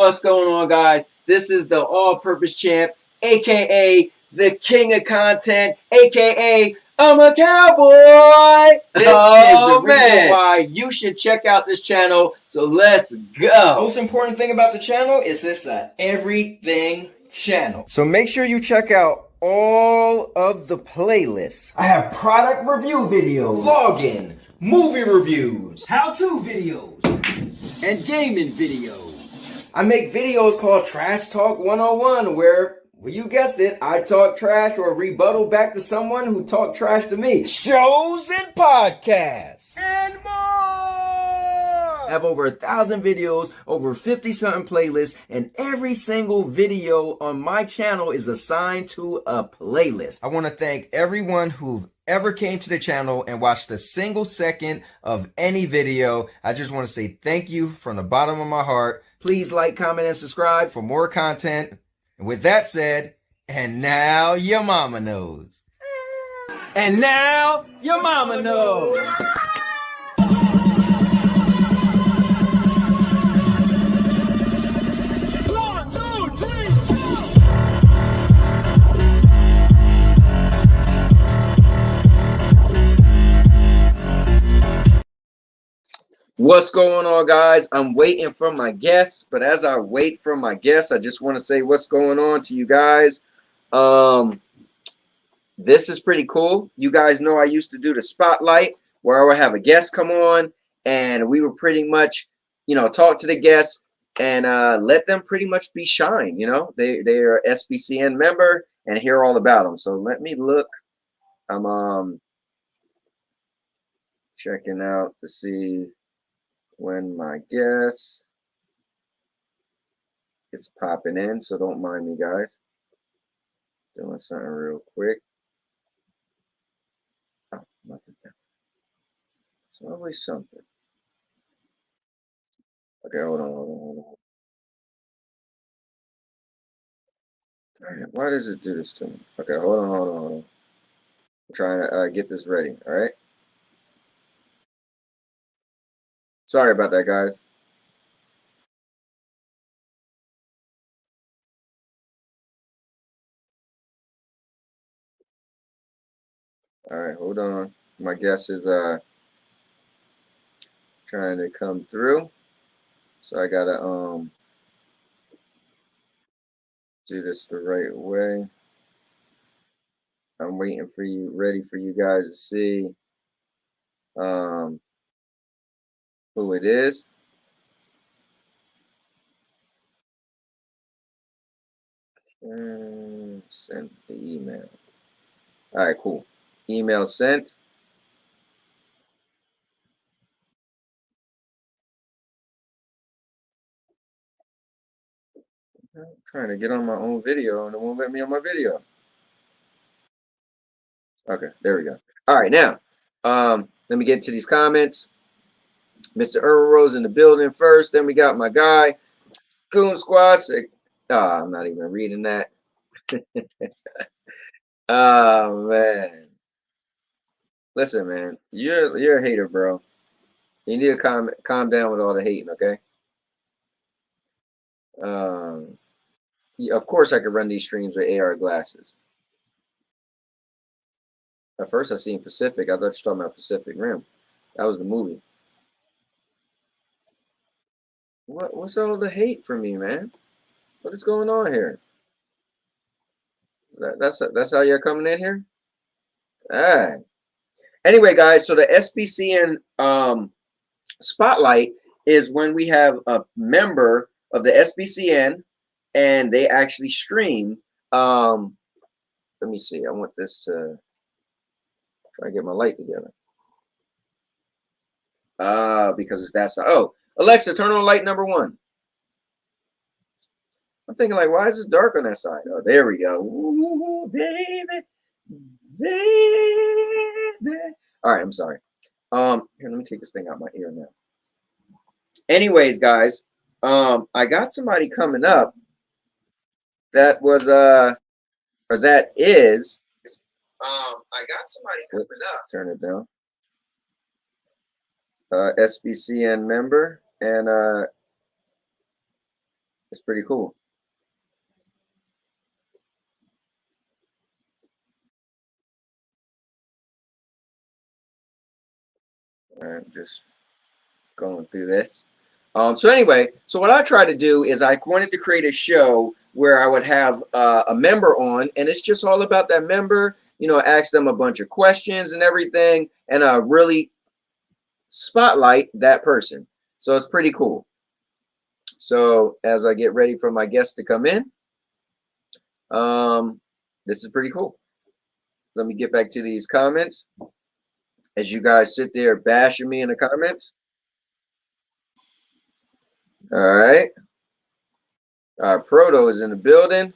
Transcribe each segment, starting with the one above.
What's going on, guys? This is the all-purpose champ, aka the king of content, aka I'm a cowboy. This is the reason why you should check out this channel. So let's go. Most important thing about the channel is this everything channel. So make sure you check out all of the playlists. I have product review videos, vlogging, movie reviews, how-to videos, and gaming videos. I make videos called Trash Talk 101 where, well, you guessed it, I talk trash or rebuttal back to someone who talked trash to me. Shows and podcasts. And more! I have over 1,000 videos, over 50-something playlists, and every single video on my channel is assigned to a playlist. I want to thank everyone who ever came to the channel and watched a single second of any video. I just want to say thank you from the bottom of my heart. Please like, comment, and subscribe for more content. And with that said, and now your mama knows. And now your mama knows. What's going on, guys? I'm waiting for my guests, but as I wait for my guests, I just want to say what's going on to you guys. This is pretty cool. You guys know I used to do the spotlight where I would have a guest come on and we would pretty much, talk to the guests and let them pretty much be shine. They are SBCN member and hear all about them. So let me look. I'm checking out to see when my guest is popping in, so don't mind me, guys. Doing something real quick. Oh, nothing there. It's always something. Okay, hold on. All right, why does it do this to me? Okay, hold on. I'm trying to get this ready, all right? Sorry about that, guys. All right, hold on. My guest is trying to come through, so I gotta do this the right way. I'm waiting for you, ready for you guys to see who it is. Send the email. All right, cool. Email sent. I'm trying to get on my own video and it won't let me on my video. Okay, there we go. All right, now, let me get to these comments. Mr. Earl Rose in the building first. Then we got my guy, Goon Squad. I'm not even reading that. Oh, man. Listen, man, you're a hater, bro. You need to calm down with all the hating, okay? Yeah, of course I could run these streams with AR glasses. At first I seen Pacific. I thought you were talking about Pacific Rim. That was the movie. What's all the hate for me, man? What is going on here? That's how you're coming in here? Ah. Anyway, guys, so the SBCN spotlight is when we have a member of the SBCN and they actually stream. Let me see. I want this to try to get my light together. Because that's Alexa, turn on light number 1. I'm thinking like, why is it dark on that side? Oh, there we go. Ooh, baby. All right, I'm sorry. Here, let me take this thing out my ear now. Anyways, guys, I got somebody coming up that was or that is I got somebody coming up. Turn it down. SBCN member, and It's pretty cool. All right, just going through this. So anyway, so what I try to do is I wanted to create a show where I would have a member on, and it's just all about that member. You know, ask them a bunch of questions and everything, and really spotlight that person. So it's pretty cool. So as I get ready for my guests to come in, this is pretty cool. Let me get back to these comments. As you guys sit there bashing me in the comments. All right. Proto is in the building.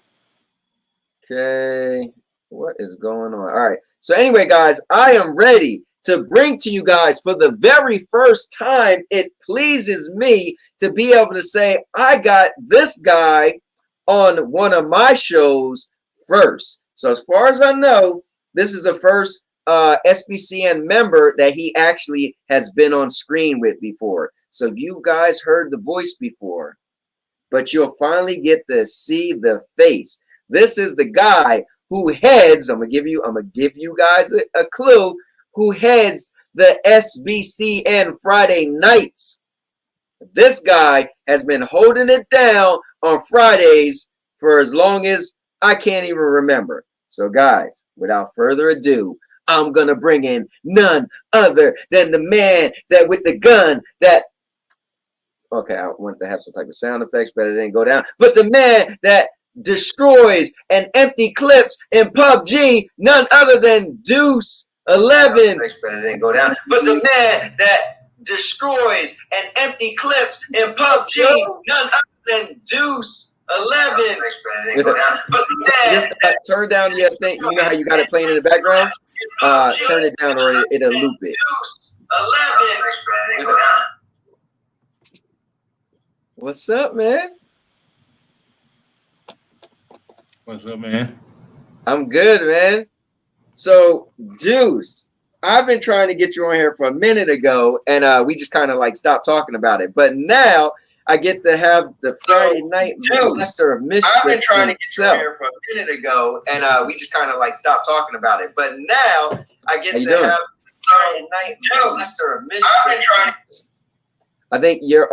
Okay. What is going on? All right. So anyway, guys, I am ready to bring to you guys for the very first time. It pleases me to be able to say I got this guy on one of my shows first. So as far as I know, this is the first SBCN member that he actually has been on screen with before. So you guys heard the voice before, but you'll finally get to see the face. This is the guy who heads, I'm gonna give you guys a clue, who heads the SBCN Friday nights. This guy has been holding it down on Fridays for as long as I can't even remember. So guys, without further ado, I'm gonna bring in none other than the man that with the gun that, okay, I want to have some type of sound effects, but it didn't go down. But the man that destroys and empty clips in PUBG, none other than Deuce 11. But it didn't go down. But the man that destroys and empty clips in PUBG, none other than Deuce 11. Just turn down your thing. You know how you got it playing in the background? Turn it down or it'll loop it. Deuce 11. What's up, man? What's up, man? I'm good, man. So, Deuce, I've been trying to get you on here for a minute ago, and we just kind of like stopped talking about it. But now I get to have the Friday night master of mischief. I've been trying to get you on here for a minute ago, and we just kind of like stopped talking about it. But now I get to have the Friday night master of mischief. I've been trying. I think you're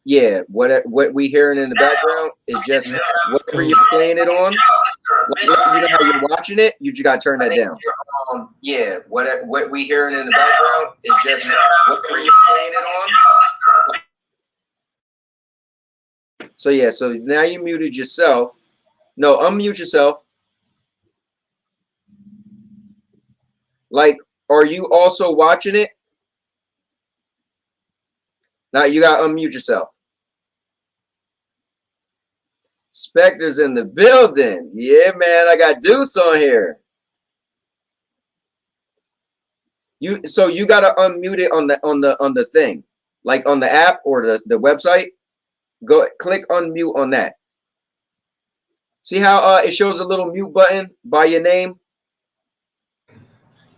yeah, what we hearing in the background is just whatever you're playing it on. Like, you know how you're watching it, you just gotta turn that down. Yeah, what we hearing in the background is just whatever you're playing it on. So yeah, so now you muted yourself. No, unmute yourself. Like, are you also watching it? Now you gotta unmute yourself. Spectre's in the building. Yeah, man, I got Deuce on here. So you gotta unmute it on the thing, like on the app or the website. Go click unmute on that. See how it shows a little mute button by your name?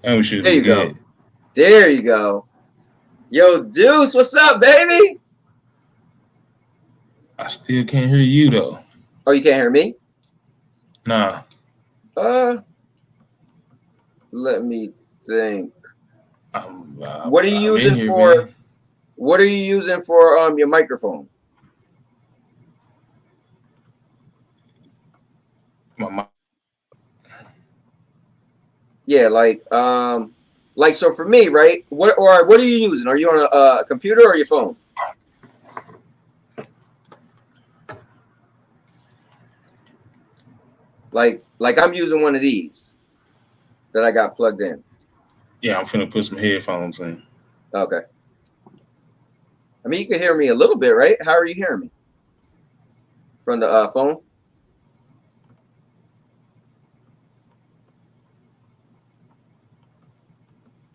Oh, should there be you good. go. There you go. Yo, Deuce, what's up, baby? I still can't hear you though. Oh, you can't hear me? Nah. Let me think. What are you using for? Man. What are you using for your microphone? Yeah, like so for me, right? What are you using? Are you on a computer or your phone? Like I'm using one of these that I got plugged in. Yeah, I'm finna put some headphones in. Okay. I mean, you can hear me a little bit, right? How are you hearing me? From the phone?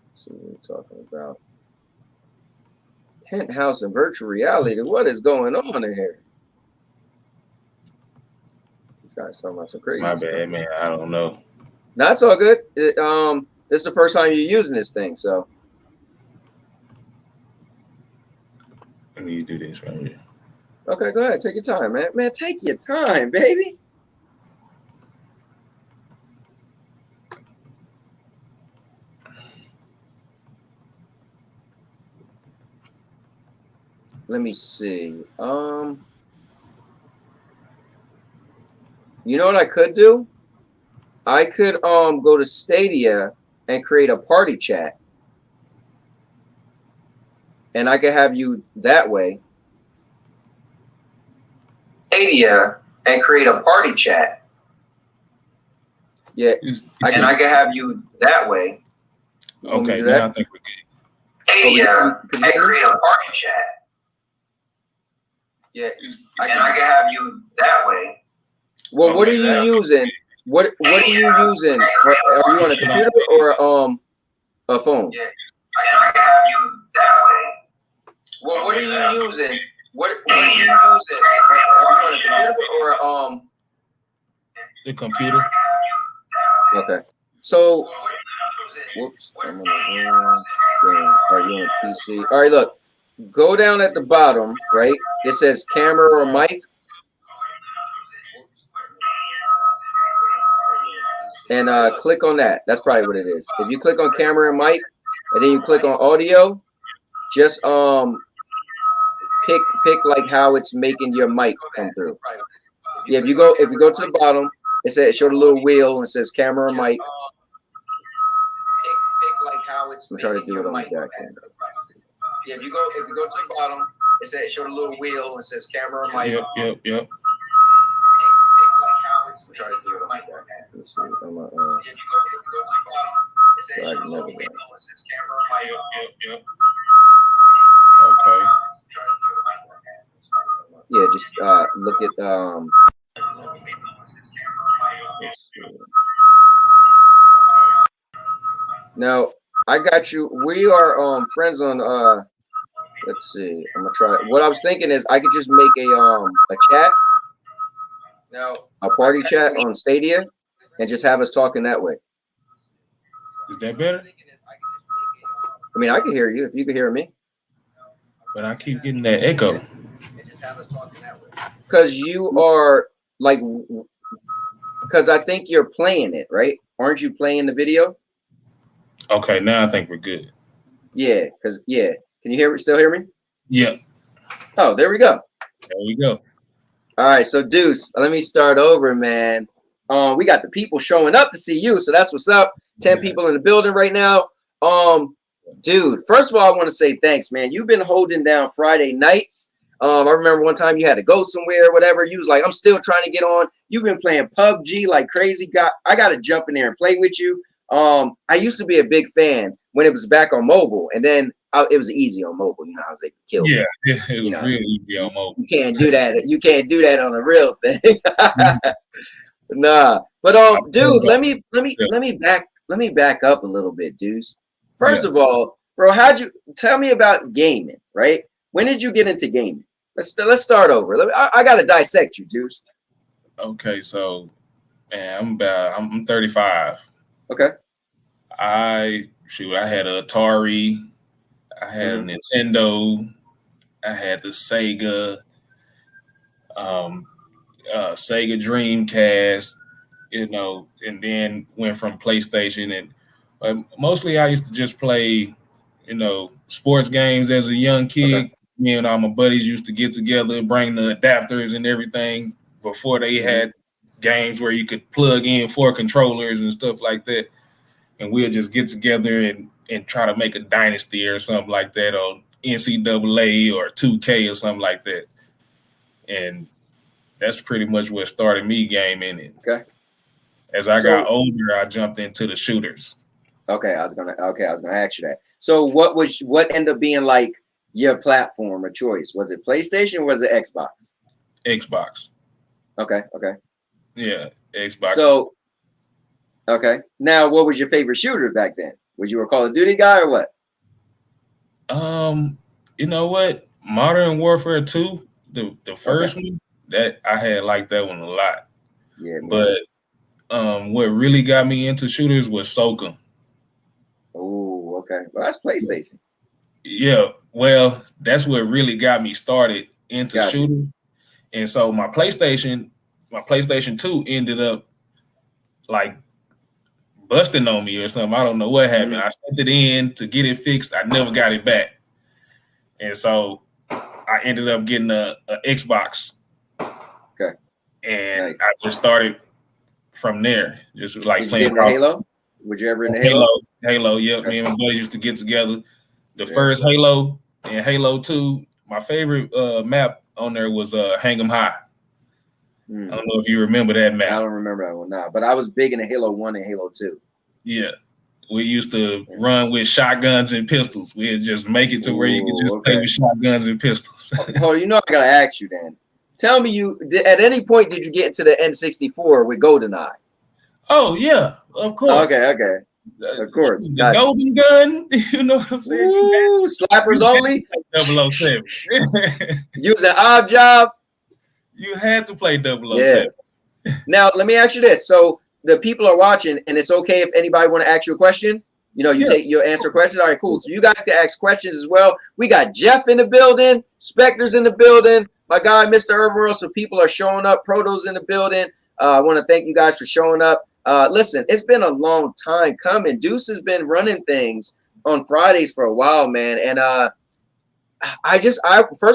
Let's see what we're talking about. Penthouse and virtual reality. What is going on in here? This guy's talking about some crazy My stuff. bad, man. I don't know. No, it's all good. This is the first time you're using this thing, so. Let me do this right here. Okay, go ahead. Take your time, man. Man, take your time, baby. Let me see. You know what I could do? I could go to Stadia and create a party chat. And I could have you that way. Stadia and create a party chat. Yeah. And I could have you that way. Okay, now I think we're good. Stadia and create a party chat. Yeah. And I can have you that way. Well, what are you using? What are you using? Are you on a computer or a phone? Yeah. And I can have you that way. Well, what are you using? What are you using? Are you on a computer or the computer? Okay. So, whoops. I'm on the wrong thing. Are you on a PC? All right, look. Go down at the bottom, right? It says camera or mic. And click on that. That's probably what it is. If you click on camera and mic, and then you click on audio, just pick like how it's making your mic come through. Yeah, if you go to the bottom, it says show the little wheel and it says camera or mic. Pick like how it's. I'm trying to do it on the back end. Yeah, if you go to the bottom, it says show the little wheel and it says camera or mic. Yep. I'm trying to do it on my back end. Let's see. I'm so I can never do it. Yep. Okay. Yeah, just look at let's see. Now I got you. We are friends on let's see. I'm gonna try. What I was thinking is I could just make a chat. Now a party chat on Stadia and just have us talking that way. Is that better? I mean, I can hear you if you can hear me. But I keep getting that echo. Because you are like, because I think you're playing it, right? Aren't you playing the video? Okay, now I think we're good. Yeah, because can you still hear me? Yep. Oh, there we go. There we go. All right, so Deuce, let me start over, man. We got the people showing up to see you, so that's what's up. 10 people in the building right now. Dude, first of all, I want to say thanks, man. You've been holding down Friday nights. I remember one time you had to go somewhere or whatever. You was like, I'm still trying to get on. You've been playing PUBG like crazy. I got to jump in there and play with you. I used to be a big fan when it was back on mobile, and then it was easy on mobile. You know, I was able to kill. Yeah, it was really easy on mobile. You can't do that. You can't do that on a real thing. Nah, but dude, let me back up a little bit, Deuce. First of all, bro, tell me about gaming, right? When did you get into gaming? Let's start over. I gotta dissect you, Deuce. Okay, so man, I'm 35. Okay. I had an Atari, I had a Nintendo, I had the Sega, Sega Dreamcast, you know, and then went from PlayStation, and mostly I used to just play, you know, sports games as a young kid. Okay. Me and all my buddies used to get together, bring the adapters and everything before they had games where you could plug in 4 controllers and stuff like that. And we'll just get together and try to make a dynasty or something like that on NCAA or 2K or something like that. And that's pretty much what started me gaming. Okay. As I got older, I jumped into the shooters. Okay, I was gonna ask you that. So what ended up being like your platform of choice? Was it PlayStation or was it Xbox? Xbox. Okay. Yeah, Xbox. So, okay. Now, what was your favorite shooter back then? Was you a Call of Duty guy or what? You know what? Modern Warfare 2, the first one, that I had liked that one a lot. Yeah. But what really got me into shooters was Soca. Oh, okay. Well, that's PlayStation. Yeah. Well, that's what really got me started into shooters. And so my PlayStation 2 ended up like busting on me or something. I don't know what happened. I sent it in to get it fixed. I never got it back. And so I ended up getting a Xbox. Okay. And Nice. I just started from there. Just like Did playing you get into Halo? Was you ever in Halo? Halo, yep. Okay. Me and my buddies used to get together. The first Halo and Halo 2, my favorite map on there was Hang 'em High. I don't know if you remember that map. I don't remember that one now, but I was big into Halo 1 and Halo 2. Yeah. We used to run with shotguns and pistols. We'd just make it to where you could just play with shotguns and pistols. Hold on, you know I gotta ask you then. Tell me, at any point did you get into the N64 with GoldenEye? Oh yeah, of course. Okay. Of course. The golden gun, you know what I'm saying? Ooh, slappers only? 007. Use an odd job? You had to play 007. Yeah. Now, let me ask you this. So the people are watching, and it's okay if anybody want to ask you a question? You know, you'll answer questions. All right, cool. So you guys can ask questions as well. We got Jeff in the building, Spectre's in the building, my guy, Mr. Urban. So people are showing up. Proto's in the building. I want to thank you guys for showing up. Listen, it's been a long time coming. Deuce has been running things on Fridays for a while, man. And first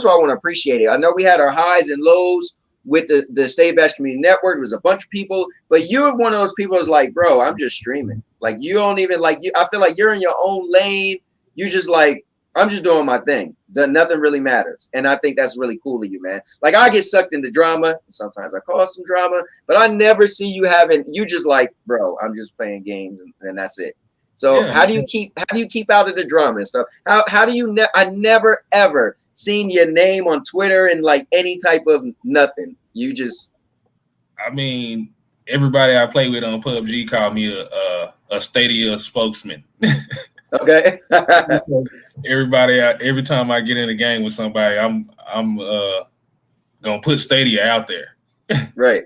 of all, I want to appreciate it. I know we had our highs and lows with the State Bash Community Network. It was a bunch of people, but you're one of those people who's like, bro, I'm just streaming. Like, you don't even like you. I feel like you're in your own lane. You just like, I'm just doing my thing. Nothing really matters. And I think that's really cool of you, man. Like, I get sucked into drama. Sometimes I cause some drama, but I never see you you just like, bro, I'm just playing games and that's it. So how do you keep out of the drama and stuff? How do you I never ever seen your name on Twitter and like any type of nothing. You just, I mean, everybody I play with on PUBG called me a Stadia spokesman. Okay. Every time I get in a game with somebody, I'm gonna put Stadia out there. Right.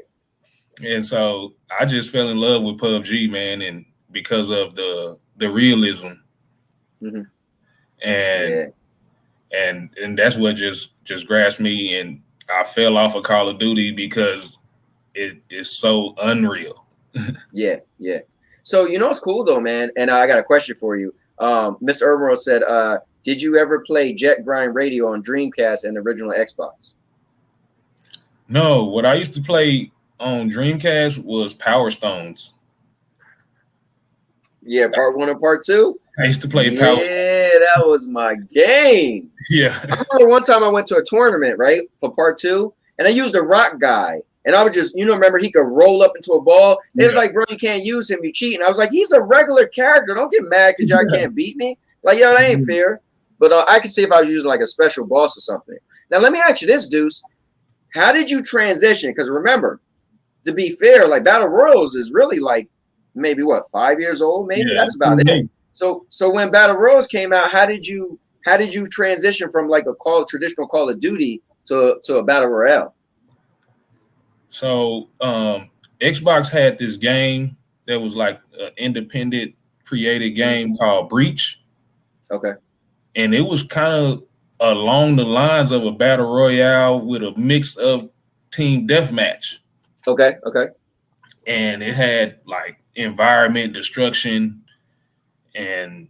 And so I just fell in love with PUBG, man, and because of the realism. And that's what just grasped me, and I fell off of Call of Duty because it is so unreal. Yeah. So you know what's cool though, man, and I got a question for you. Mr. Urban said, did you ever play Jet Grind Radio on Dreamcast and the original Xbox? No, what I used to play on Dreamcast was Power Stones. Yeah, part 1 and part 2. I used to play Power Stones. Yeah, that was my game. Yeah. I remember one time I went to a tournament, right, for part 2, and I used a rock guy. And I was just, remember he could roll up into a ball. It was like, bro, you can't use him. You cheating. I was like, he's a regular character. Don't get mad because y'all can't beat me. Like, yo, that ain't fair. But I could see if I was using like a special boss or something. Now, let me ask you this, Deuce. How did you transition? Because remember, to be fair, like Battle Royals is really like maybe 5 years old? Maybe that's about it. So when Battle Royals came out, how did you transition from like a traditional Call of Duty to a Battle Royale? So Xbox had this game that was like an independent created game called Breach. Okay. And it was kind of along the lines of a battle royale with a mix of team deathmatch. Okay. And it had like environment destruction and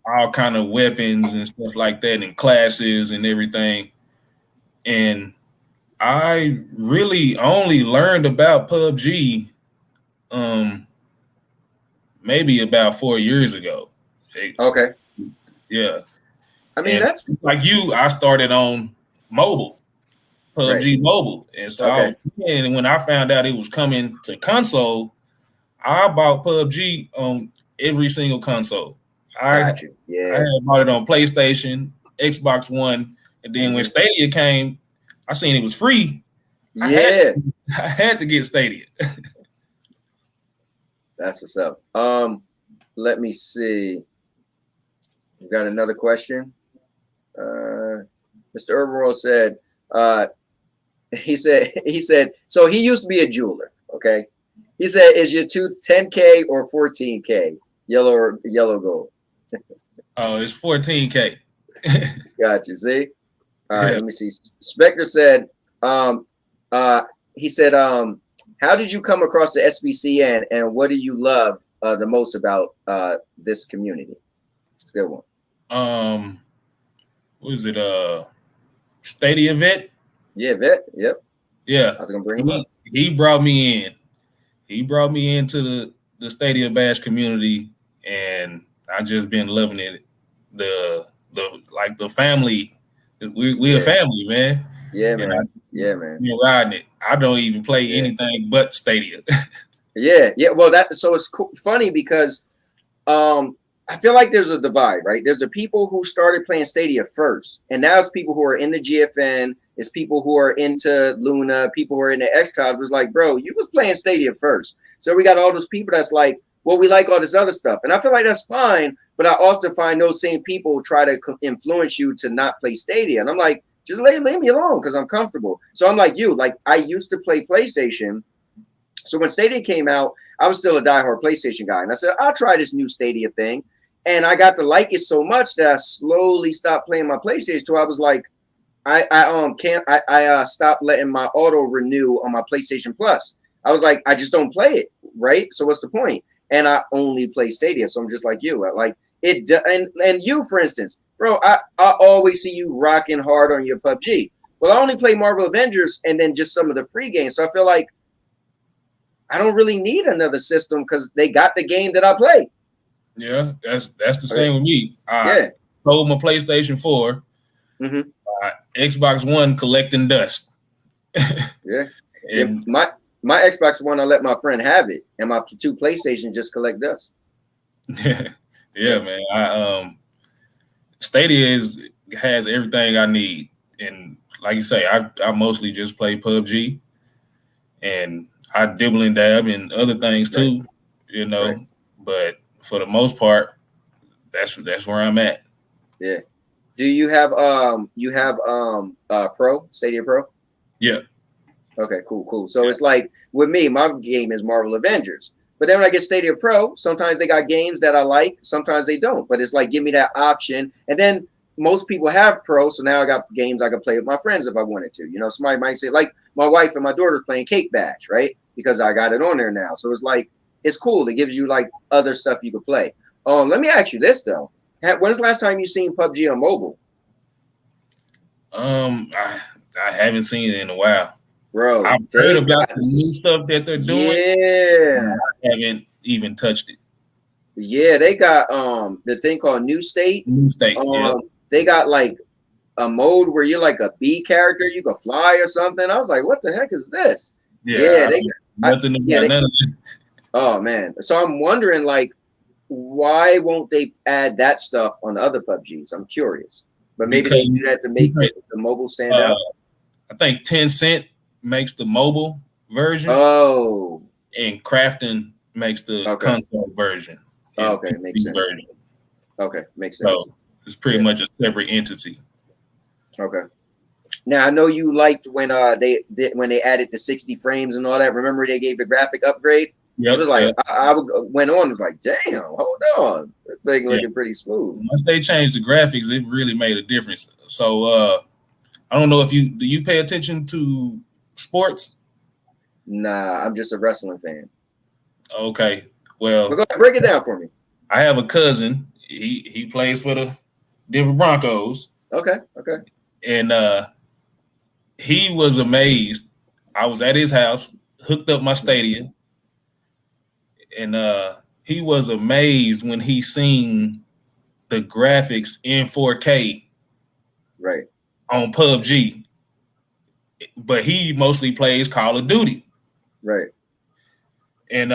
all kind of weapons and stuff like that and classes and everything. And I really only learned about PUBG maybe about 4 years ago. Okay. Yeah. I mean, and that's like you, I started on mobile, PUBG mobile. And so I was playing, and when I found out it was coming to console, I bought PUBG on every single console. I had bought it on PlayStation, Xbox One, and then when Stadia came, I seen it was free. I had to get Stadia. That's what's up. Let me see. We got another question. Mr. Urban said, he said, so he used to be a jeweler. Okay. He said, is your tooth 10K or 14K? Yellow or yellow gold? Oh, it's 14K. Got you. See? All right, let me see. Spectre said, He said, how did you come across the SBCN, and what do you love the most about this community? It's a good one. What is it? Stadia Vet? Yeah, Vet. Yep. Yeah. I was gonna bring him up. He brought me in. He brought me into the Stadia Bash community, and I just been loving it. The family. We a family, man. Yeah, man. Man. You're riding it. I don't even play anything but Stadia. Yeah. Well, so it's funny because I feel like there's a divide, right? There's the people who started playing Stadia first, and now it's people who are in the GFN, it's people who are into Luna, people who are in the xCloud. Was like, bro, you was playing Stadia first. So we got all those people that's like, well, we like all this other stuff. And I feel like that's fine, but I often find those same people try to influence you to not play Stadia. And I'm like, just leave me alone because I'm comfortable. So I'm like you, like I used to play PlayStation. So when Stadia came out, I was still a diehard PlayStation guy. And I said, I'll try this new Stadia thing. And I got to like it so much that I slowly stopped playing my PlayStation. So I was like, I stopped letting my auto renew on my PlayStation Plus. I was like, I just don't play it, right? So what's the point? And I only play Stadia. So I'm just like you. Like it, and you, for instance, bro, I always see you rocking hard on your PUBG. Well, I only play Marvel Avengers and then just some of the free games. So I feel like I don't really need another system because they got the game that I play. Yeah, that's the same with me. I sold my PlayStation 4. Mm-hmm. Xbox One collecting dust. And my Xbox One, I let my friend have it, and my 2 PlayStation just collect dust. Yeah, man. Stadia has everything I need, and like you say, I mostly just play PUBG, and I dibble and dab in other things too, you know. Right. But for the most part, that's where I'm at. Yeah. Do you have Pro, Stadia Pro? Yeah. Okay, cool. So it's like with me, my game is Marvel Avengers. But then when I get Stadia Pro, sometimes they got games that I like, sometimes they don't. But it's like give me that option. And then most people have Pro, so now I got games I can play with my friends if I wanted to. You know, somebody might say, like my wife and my daughter's playing Cake Bash, right? Because I got it on there now. So it's like it's cool. It gives you like other stuff you could play. Let me ask you this though. When's the last time you seen PUBG on mobile? I haven't seen it in a while. Bro, I've heard about the new stuff that they're doing. Yeah. I haven't even touched it. Yeah, they got the thing called New State. New State. They got like a mode where you're like a bee character, you can fly or something. I was like, what the heck is this? Yeah, none of it. Oh man. So I'm wondering like why won't they add that stuff on the other PUBGs? I'm curious. But maybe they do that to make the mobile stand out. I think Tencent makes the mobile version. Oh. And Crafton makes the console version. Okay, makes sense. Version. Okay, makes sense. So it's pretty much a separate entity. Okay. Now I know you liked when they added the 60 frames and all that. Remember they gave the graphic upgrade? Yeah, it was like I went on. It was like, damn, hold on, that thing looking pretty smooth. Once they changed the graphics, it really made a difference. So I don't know if do you pay attention to sports? Nah, I'm just a wrestling fan. Okay, well, go ahead, break it down for me. I have a cousin. He plays for the Denver Broncos. Okay. And he was amazed. I was at his house, hooked up my Stadia. And he was amazed when he seen the graphics in 4K, right, on PUBG. But he mostly plays Call of Duty, right. And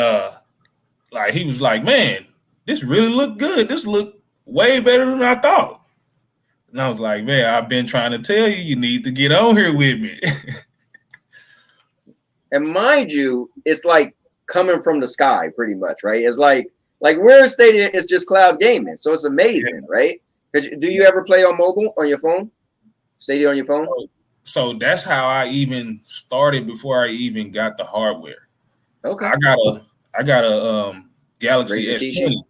like he was like, "Man, this really looked good. This looked way better than I thought." And I was like, "Man, I've been trying to tell you need to get on here with me." And mind you, it's like coming from the sky pretty much, right? It's like where Stadia is just cloud gaming. So it's amazing, right? Do you ever play on mobile on your phone? Stadia on your phone? So that's how I even started before I even got the hardware. Okay. I got a Galaxy S20.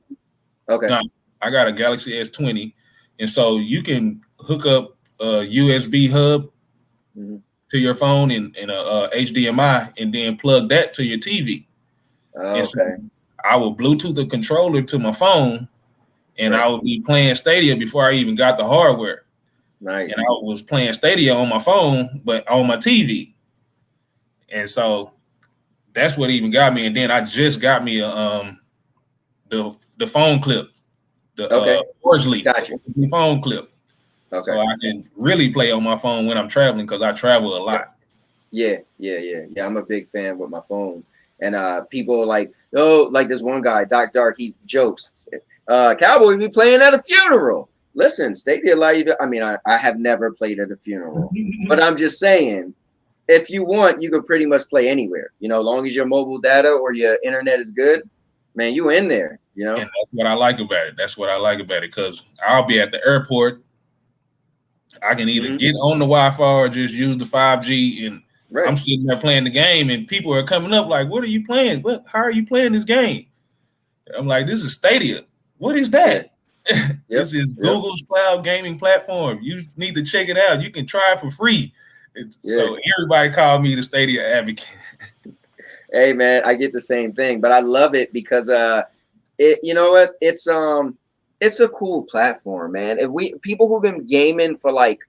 Okay. No, I got a Galaxy S20. And so you can hook up a USB hub to your phone in a HDMI, and then plug that to your TV. Okay. So I would Bluetooth the controller to my phone, and I would be playing Stadia before I even got the hardware. Nice. And I was playing Stadia on my phone, but on my TV. And so that's what even got me. And then I just got me the phone clip, the Worsley phone clip. Okay. So I can really play on my phone when I'm traveling, because I travel a lot. Yeah. I'm a big fan with my phone. And people like, like this one guy, Doc Dark, he jokes, Cowboy be playing at a funeral. Listen, Stadia allow you to, I mean, I have never played at a funeral, but I'm just saying, if you want, you can pretty much play anywhere, as long as your mobile data or your internet is good, man, you in there, And that's what I like about it. Because I'll be at the airport. I can either get on the Wi-Fi or just use the 5G, and I'm sitting there playing the game, and people are coming up like, "What are you playing? How are you playing this game?" I'm like, "This is Stadia. What is that?" This is Google's cloud gaming platform. You need to check it out. You can try it for free. So everybody called me the Stadia advocate. Hey man, I get the same thing, but I love it because you know what? It's a cool platform, man. If people who've been gaming for like,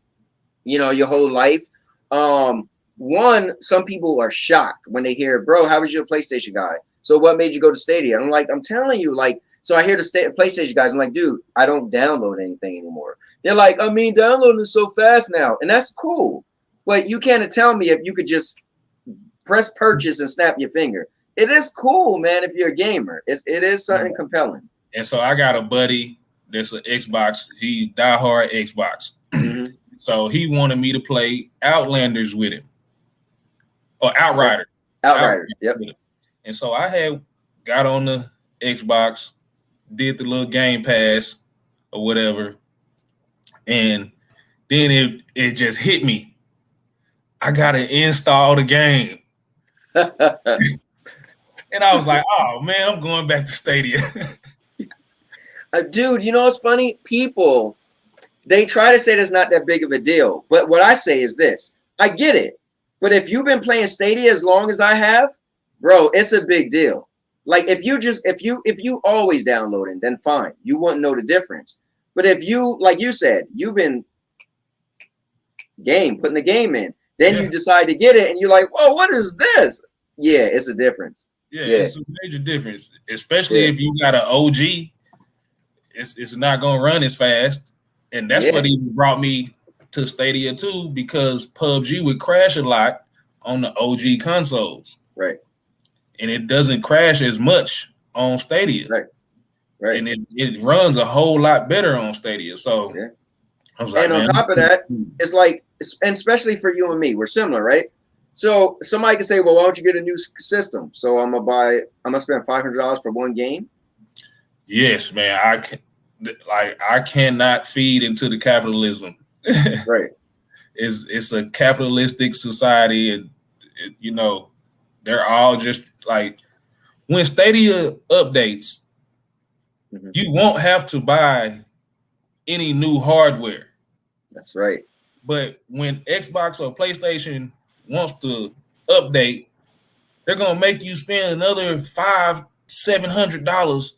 your whole life, some people are shocked when they hear, bro, how was your PlayStation guy? So what made you go to Stadia? I'm like, I'm telling you, like, so I hear the PlayStation guys. I'm like, dude, I don't download anything anymore. They're like, I mean, downloading is so fast now, and that's cool. But you can't tell me if you could just press purchase and snap your finger. It is cool, man. If you're a gamer, it is something compelling. And so I got a buddy that's an Xbox. He's diehard Xbox. So he wanted me to play Outlanders with him, or Outriders. Outriders. Yep. And so I had got on the Xbox, did the little Game Pass or whatever, and then it just hit me. I gotta install the game. And I was like, oh man, I'm going back to Stadia. Dude, what's funny? People, they try to say it's not that big of a deal. But what I say is this. I get it. But if you've been playing Stadia as long as I have, bro, it's a big deal. Like if you always downloading, then fine. You wouldn't know the difference. But if you, like you said, you've been putting the game in, then you decide to get it and you're like, whoa, what is this? Yeah, it's a difference. Yeah, it's a major difference. Especially if you got an OG, it's not gonna run as fast. And that's what even brought me to Stadia too, because PUBG would crash a lot on the OG consoles. Right. And it doesn't crash as much on Stadia. Right. And it runs a whole lot better on Stadia. So I was like, and on top of that, it's like, and especially for you and me, we're similar, right? So somebody can say, well, why don't you get a new system? So I'm gonna spend $500 for one game. Yes, man. I cannot feed into the capitalism. Right. It's a capitalistic society, and they're all just like, when Stadia updates, you won't have to buy any new hardware. That's right. But when Xbox or PlayStation wants to update, they're gonna make you spend another $500-$700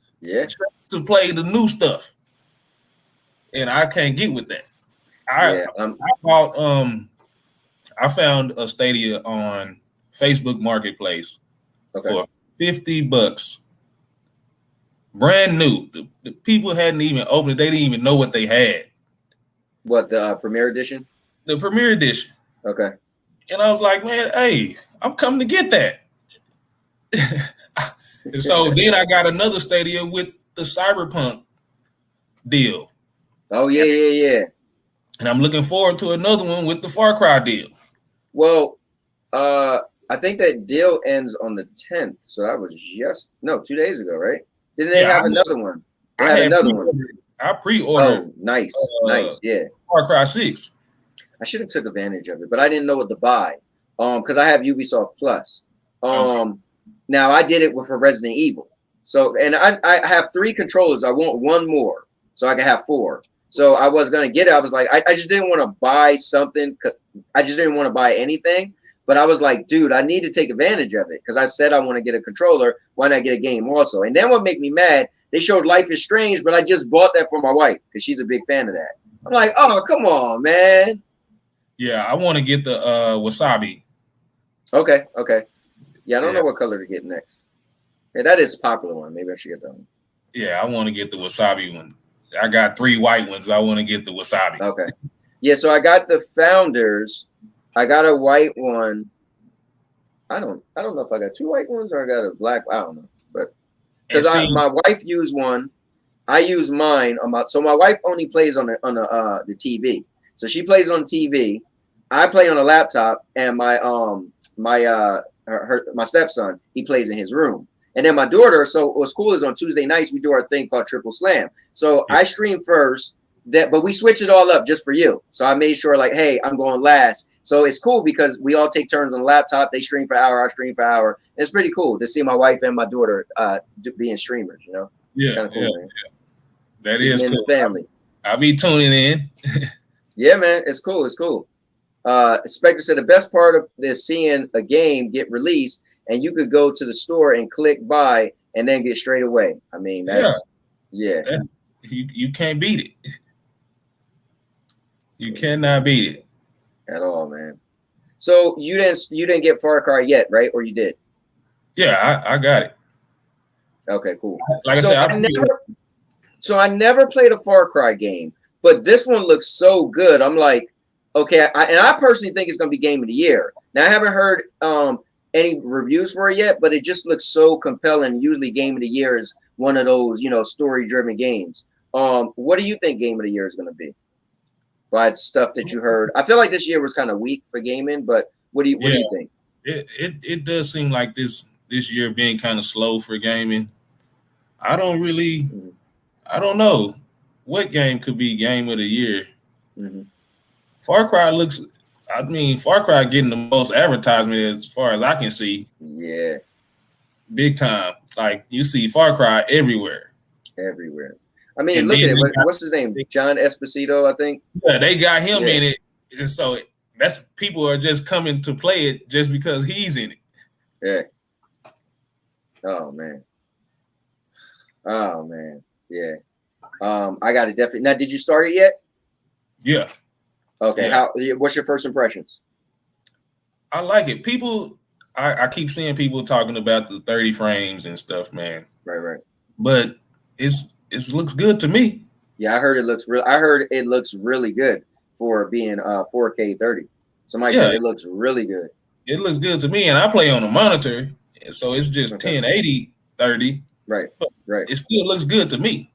to play the new stuff. And I can't get with that. I found a Stadia on Facebook Marketplace for $50. Brand new. The people hadn't even opened it. They didn't even know what they had. What, the Premier Edition? The Premier Edition. Okay. And I was like, man, hey, I'm coming to get that. And so then I got another Stadia with the Cyberpunk deal. Oh, yeah. And I'm looking forward to another one with the Far Cry deal. Well, I think that deal ends on the 10th. So that was 2 days ago, right? Didn't they have another one? They had another one. I pre-ordered. Oh, nice. Yeah. Far Cry 6. I should have took advantage of it, but I didn't know what to buy. Because I have Ubisoft Plus. Now I did it for Resident Evil. So, and I have 3 controllers. I want one more so I can have 4. So I was gonna get it. I was like, I just didn't want to buy something. I just didn't want to buy anything. But I was like, dude, I need to take advantage of it because I said I want to get a controller. Why not get a game also? And then what made me mad? They showed Life is Strange, but I just bought that for my wife because she's a big fan of that. I'm like, oh, come on, man. Yeah, I want to get the wasabi. Okay. Yeah, I don't know what color to get next. Yeah, that is a popular one. Maybe I should get that one. Yeah, I want to get the wasabi one. I got 3 white ones. I want to get the wasabi. Okay. Yeah, so I got the Founders. I got a white one. I don't know if I got 2 white ones or I got a black. I don't know, but because my wife used one, I use mine on my. So my wife only plays on the TV. So she plays on TV. I play on a laptop, and my stepson, he plays in his room. And then my daughter, so what's cool is on Tuesday nights we do our thing called Triple Slam. So I stream first, but we switch it all up just for you. So I made sure like, hey, I'm going last. So it's cool because we all take turns on the laptop. They stream for an hour, I stream for an hour. It's pretty cool to see my wife and my daughter being streamers, you know? Yeah, kind of cool, man. That is cool. In the family. I'll be tuning in. Yeah, man, it's cool. Spectre said the best part of this seeing a game get released and you could go to the store and click buy and then get straight away. I mean, you can't beat it. You cannot beat it at all, man. So you didn't get Far Cry yet, right? Or you did? Yeah, I got it. Okay, cool. Like I said, I never played a Far Cry game, but this one looks so good. I'm like, okay, I personally think it's gonna be Game of the Year. Now I haven't heard any reviews for it yet, but it just looks so compelling. Usually, Game of the Year is one of those, story-driven games. What do you think Game of the Year is gonna be? By stuff that you heard, I feel like this year was kind of weak for gaming, but what do you think? It does seem like this year being kind of slow for gaming. I don't know what game could be Game of the Year. Mm-hmm. Far Cry getting the most advertisement as far as I can see. Yeah. Big time. Like you see Far Cry everywhere. I mean, look at it. What's his name? John Esposito, I think. Yeah, they got him in it. And so that's people are just coming to play it just because he's in it. Yeah. Oh man. Yeah. I got it definitely. Now, did you start it yet? Yeah. Okay. Yeah. What's your first impressions? I like it. I keep seeing people talking about the 30 frames and stuff, man. Right. But it looks good to me. Yeah, I heard it looks really good for being 4K 30. Somebody said it looks really good. It looks good to me, and I play on a monitor, so it's just 1080 30. Right. It still looks good to me.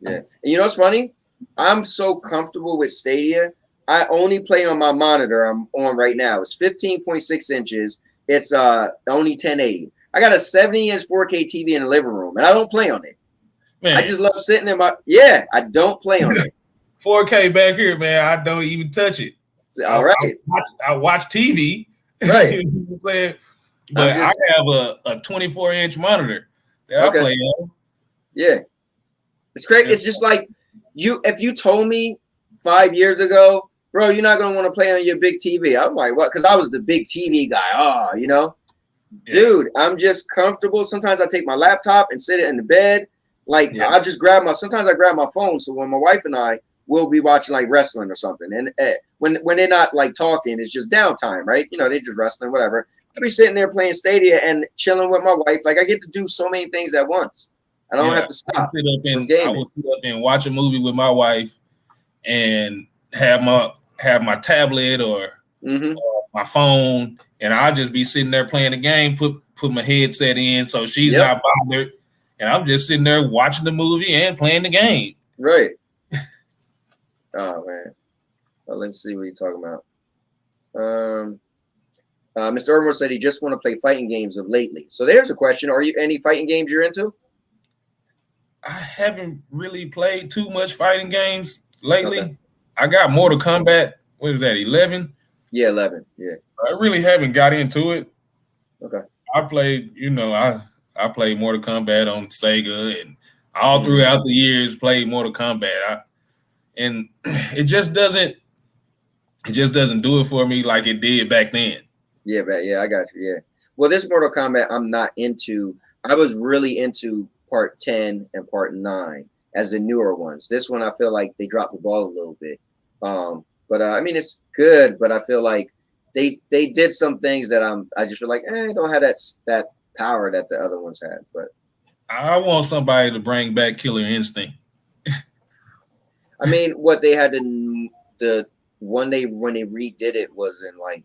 Yeah. And you know what's funny? I'm so comfortable with Stadia. I only play on my monitor I'm on right now. It's 15.6 inches. It's only 1080. I got a 70-inch 4K TV in the living room, and I don't play on it. Man. I just love sitting in my I don't play on it. 4K back here, man. I don't even touch it. All right. I watch TV. Right. But I have a 24-inch monitor that I play on. Yeah. It's great. It's just like if you told me 5 years ago, bro, you're not gonna want to play on your big TV. I'm like, what? Because I was the big TV guy. Dude, I'm just comfortable. Sometimes I take my laptop and sit it in the bed. Like I just sometimes I grab my phone. So when my wife and I will be watching like wrestling or something, and when they're not like talking, it's just downtime, right? They're just wrestling, whatever. I'll be sitting there playing Stadia and chilling with my wife. Like I get to do so many things at once. I don't have to stop. I will sit up and watch a movie with my wife and have my tablet or my phone, and I'll just be sitting there playing the game, put my headset in so she's not bothered, and I'm just sitting there watching the movie and playing the game. Right. Oh man. Well, let's see what you're talking about. Mr. Irvin said he just want to play fighting games of lately. So there's a question. Are you any fighting games you're into? I haven't really played too much fighting games lately. Okay. I got Mortal Kombat. What is that, 11? Yeah, 11. Yeah. I really haven't got into it. Okay. I played, I played Mortal Kombat on Sega, and all throughout the years played Mortal Kombat. and it just doesn't do it for me like it did back then. Yeah, but yeah, I got you. Yeah. Well, this Mortal Kombat, I'm not into. I was really into part 10 and part 9 as the newer ones. This one, I feel like they dropped the ball a little bit. But I mean, it's good, but I feel like they did some things that I just feel like don't have that power that the other ones had. But I want somebody to bring back Killer Instinct. I mean, what they had the one when they redid it was in like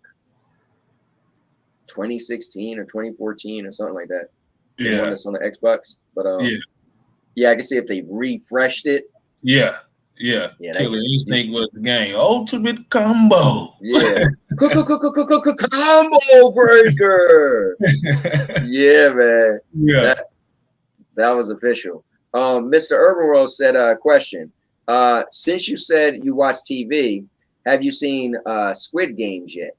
2016 or 2014 or something like that. The one that's on the Xbox. But yeah, I can see if they refreshed it. Yeah. Killer Instinct was the game. Ultimate combo. Yeah. Combo breaker. Yeah, man. Yeah. That was official. Mr. Urban World said question. Since you said you watch TV, have you seen Squid Games yet?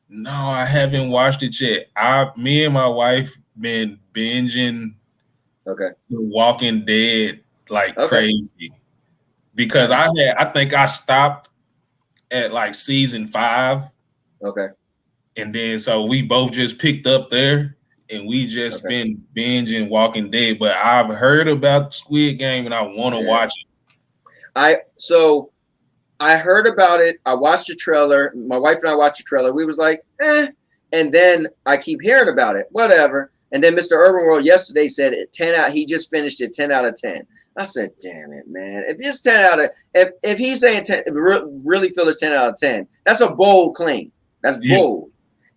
No, I haven't watched it yet. Me and my wife been binging The Walking Dead like crazy. Because I think I stopped at like season 5. Okay. And then so we both just picked up there and we just been binging Walking Dead. But I've heard about Squid Game and I want to watch it. I heard about it. I watched the trailer. My wife and I watched the trailer. We was like, And then I keep hearing about it. Whatever. And then Mr. Urban World yesterday said 10 out. He just finished it 10 out of 10. I said, damn it, man. If it's 10 out of, if he's saying 10, really feel it's 10 out of 10, that's a bold claim. That's bold.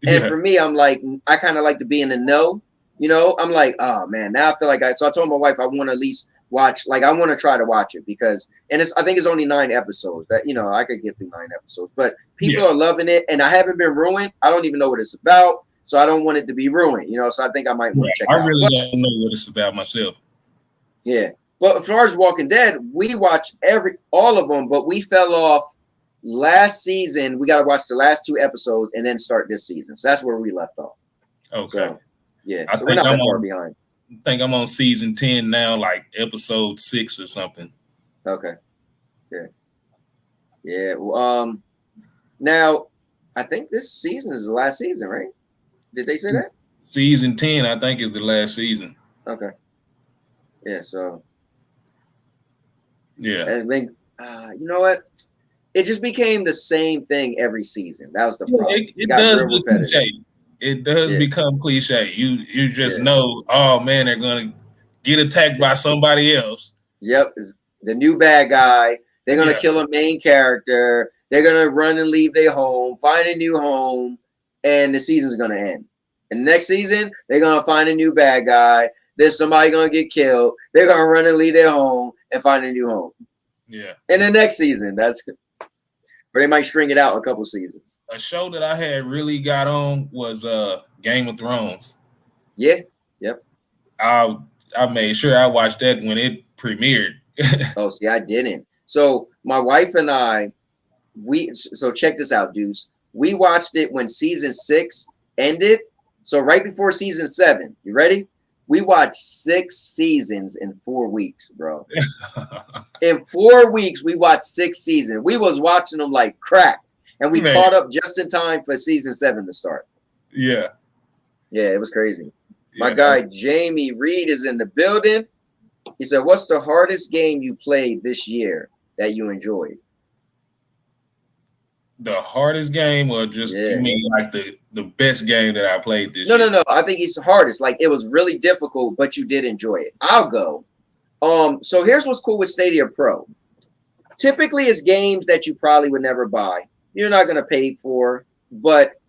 And for me, I'm like, I kind of like to be in the know. You know, I'm like, oh man, now I feel like so I told my wife I want to at least watch, like I want to try to watch it because, and I think it's only 9 episodes that, I could get through 9 episodes, but people are loving it and I haven't been ruined. I don't even know what it's about. So I don't want it to be ruined, so I think I might want to check it out. I really don't know what it's about myself. Yeah. But as far as Walking Dead, we watched all of them, but we fell off last season. We got to watch the last 2 episodes and then start this season. So that's where we left off. Okay. So, yeah. So we're not that far behind. I think I'm on season 10 now, like episode 6 or something. Okay. Yeah. Yeah. Well, now I think this season is the last season, right? Did they say that? Season 10, I think, is the last season. Okay. Yeah. So. Yeah. And then, you know what? It just became the same thing every season. That was the problem. It does get cliche. It does become cliche. You just know, oh man, they're gonna get attacked by somebody else. Yep, it's the new bad guy. They're gonna kill a main character. They're gonna run and leave their home, find a new home, and the season's gonna end. And the next season, they're gonna find a new bad guy. There's somebody gonna get killed. They're gonna run and leave their home and find a new home. Yeah. And the next season, or they might string it out a couple seasons. A show that I had really got on was Game of Thrones. Yeah. Yep. I made sure I watched that when it premiered. Oh, see, I didn't. So my wife and I, so check this out, Deuce. We watched it when season 6 ended. So right before season 7. You ready? We watched 6 seasons in 4 weeks, bro. In 4 weeks, we watched 6 seasons. We was watching them like crack. And we caught up just in time for season 7 to start. Yeah. Yeah, it was crazy. My guy, Jamie Reed, is in the building. He said, what's the hardest game you played this year that you enjoyed? The hardest game, or just you mean like the best game that I played this year? No. I think it's the hardest. Like it was really difficult, but you did enjoy it. I'll go. So here's what's cool with Stadia Pro. Typically, it's games that you probably would never buy. You're not gonna pay for, but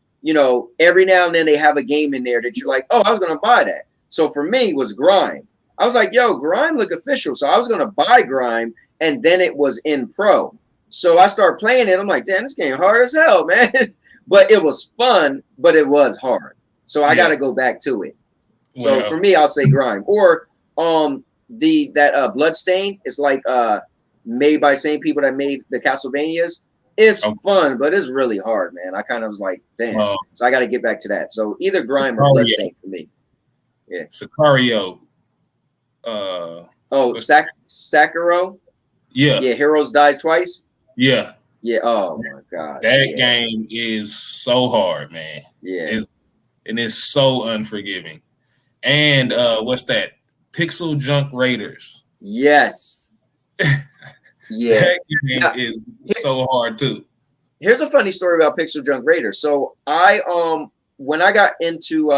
every now and then they have a game in there that you're like, oh, I was gonna buy that. So for me, it was Grime. I was like, yo, Grime look official. So I was gonna buy Grime, and then it was in Pro. So I started playing it. I'm like, damn, this game hard as hell, man. But it was fun, but it was hard. So I got to go back to it. So for me, I'll say Grime. Or that Bloodstain is like made by the same people that made the Castlevanias. It's fun, but it's really hard, man. I kind of was like, damn. So I got to get back to that. So either Grime or Bloodstain for me. Yeah. Sicario. Sakura? Yeah. Yeah, Heroes Dies Twice. Yeah. Yeah. Oh my God. That game is so hard, man. Yeah. It's so unforgiving. And what's that? Pixel Junk Raiders. Yes. Yeah. That game is so hard too. Here's a funny story about Pixel Junk Raiders. So I when I got into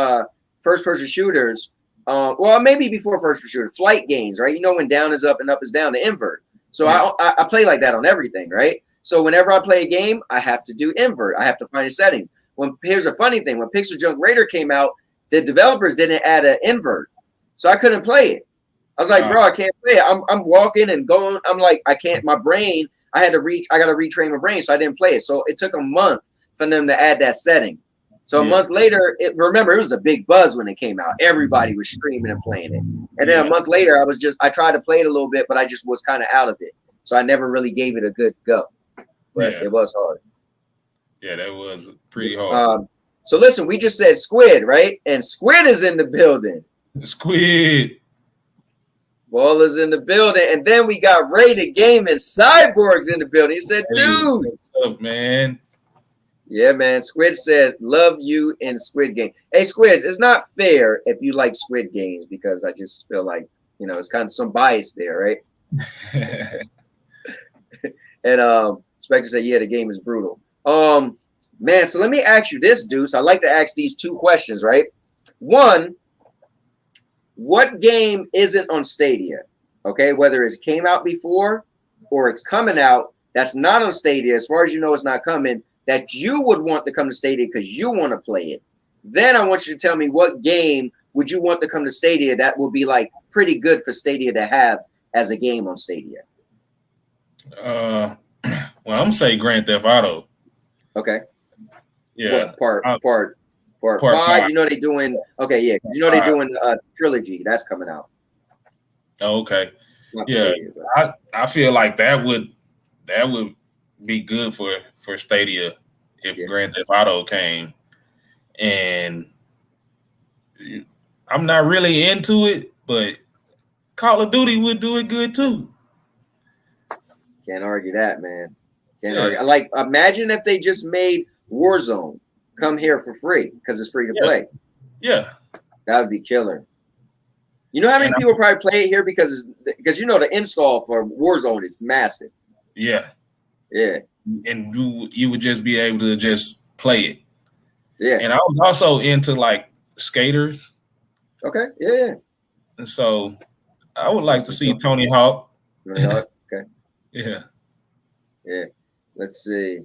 first person shooters, well maybe before first person shooter, flight games, right? You know when down is up and up is down, the invert. So Yeah. I play like that on everything, right? So whenever I play a game, I have to do invert. I have to find a setting. Here's a funny thing: when Pixel Junk Raider came out, the developers didn't add an invert, so I couldn't play it. I was like, bro, I can't play it. I'm walking and going. I'm like, I can't. My brain, I got to retrain my brain, so I didn't play it. So it took a month for them to add that setting. So a month later, remember, it was the big buzz when it came out. Everybody was streaming and playing it. And then a month later, I tried to play it a little bit, but I just was kind of out of it. So I never really gave it a good go. But it was hard. Yeah, that was pretty hard. So listen, we just said Squid, right? And Squid is in the building. Squid. Ball is in the building. And then we got Rated Gaming Cyborgs in the building. He said, Deuce. What's up, man? Yeah, man. Squid said, love you in Squid Game. Hey, Squid, it's not fair if you like Squid Games because I just feel like, it's kind of some bias there, right? And Spectre said, yeah, the game is brutal. Man, so let me ask you this, Deuce. I like to ask these two questions, right? One, what game isn't on Stadia? Okay, whether it came out before or it's coming out, that's not on Stadia. As far as you know, it's not coming. That you would want to come to Stadia because you want to play it. Then I want you to tell me what game would you want to come to Stadia that will be like pretty good for Stadia to have as a game on Stadia. Well, I'm gonna say Grand Theft Auto. Okay. Yeah. What, part 5. You know they're doing. Okay, yeah. You know they're doing trilogy that's coming out. Oh, okay. Not Yeah. Stadia, I feel like that would be good for Stadia if Grand Theft Auto came. And I'm not really into it, but Call of Duty would do it good too. Can't argue that, man. Can't argue. Like, imagine if they just made Warzone come here for free because it's free to play. Yeah, that would be killer. You know how many people probably play it here because the install for Warzone is massive. Yeah, and you would just be able to just play it. Yeah, and I was also into like skaters. Okay, yeah. And so I would like to see Tony Hawk. Tony Hawk, okay. Yeah. Let's see.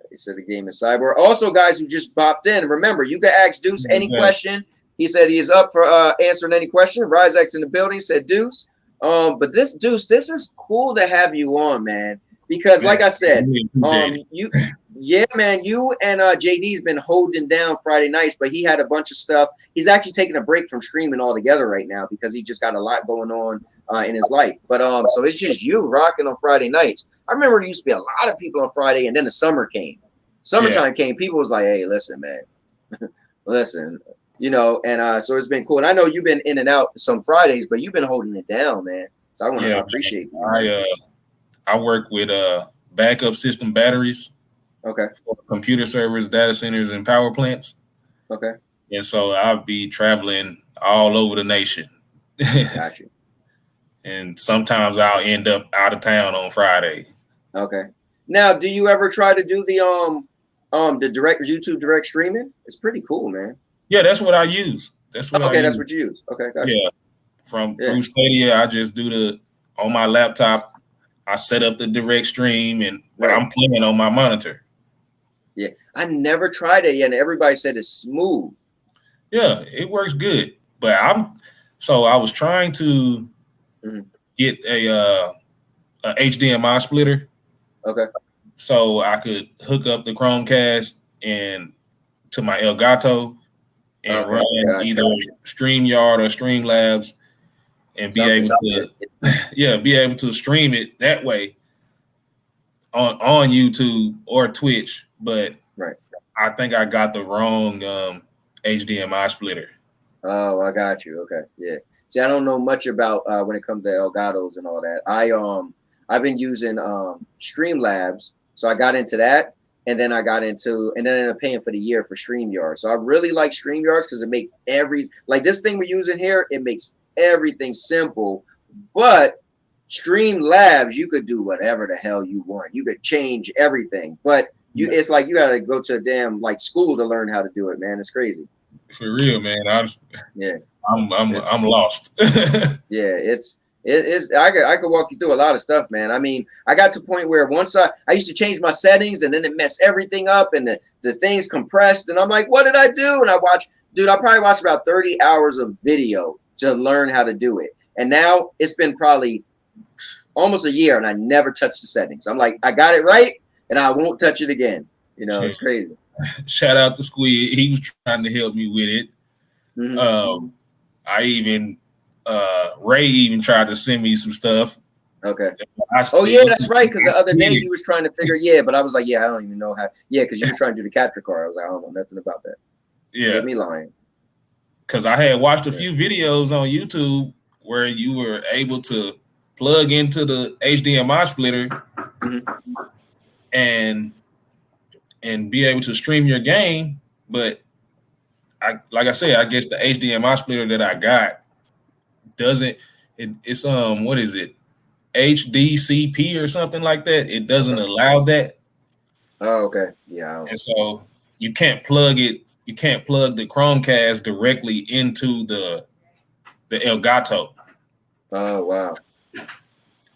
He said the game is Cyborg. Also, guys who just bopped in, remember you can ask Deuce any question. He said he is up for answering any question. Ryzak's in the building. Said Deuce. But this Deuce, this is cool to have you on, man. Because like I said, you and JD's been holding down Friday nights, but he had a bunch of stuff. He's actually taking a break from streaming altogether right now because he just got a lot going on in his life. But so it's just you rocking on Friday nights. I remember there used to be a lot of people on Friday, and then the summer came. Summertime came. People was like, "Hey, listen, man, listen." And so it's been cool. And I know you've been in and out some Fridays, but you've been holding it down, man. So I want to appreciate you. I work with backup system batteries. Okay. For computer servers, data centers, and power plants. Okay. And so I'll be traveling all over the nation. Got you. And sometimes I'll end up out of town on Friday. Okay. Now, do you ever try to do the direct YouTube direct streaming? It's pretty cool, man. Yeah, that's what I use. That's what that's what you use. Okay, gotcha. Yeah. Through Stadia, I just do on my laptop. I set up the direct stream and I'm playing on my monitor. Yeah, I never tried it yet, and everybody said it's smooth. Yeah, it works good. But I was trying to get a HDMI splitter. Okay. So I could hook up the Chromecast and to my Elgato and run either StreamYard or Streamlabs and be able to stream it that way on YouTube or Twitch. But I think I got the wrong HDMI splitter. Oh, I got you. Okay, yeah. See, I don't know much about when it comes to Elgatos and all that. I've been using Streamlabs. So I got into that, and then I ended up paying for the year for StreamYard. So I really like StreamYards because it makes this thing we're using here, it makes everything simple. But Streamlabs, you could do whatever the hell you want. You could change everything. But it's like you gotta go to a damn school to learn how to do it, man. It's crazy. For real, man. I'm lost. Yeah, I could walk you through a lot of stuff, man. I mean, I got to a point where once I used to change my settings and then it messed everything up and the things compressed and I'm like, what did I do? And I probably watched about 30 hours of video to learn how to do it. And now it's been probably almost a year and I never touched the settings. I'm like, I got it right and I won't touch it again. It's crazy. Shout out to Squid. He was trying to help me with it. Mm-hmm. Ray even tried to send me some stuff. Okay. Yeah, that's right. Because the other day you was trying to figure, but I was like, I don't even know how. Yeah, because you were trying to do the capture card. I was like, I don't know nothing about that. Yeah. Get me lying. Because I had watched a few videos on YouTube where you were able to plug into the HDMI splitter and be able to stream your game. But like I said, I guess the HDMI splitter that I got it's what is it? HDCP or something like that. It doesn't allow that. Oh, okay. Yeah. And so you can't plug the Chromecast directly into the Elgato. Oh, wow.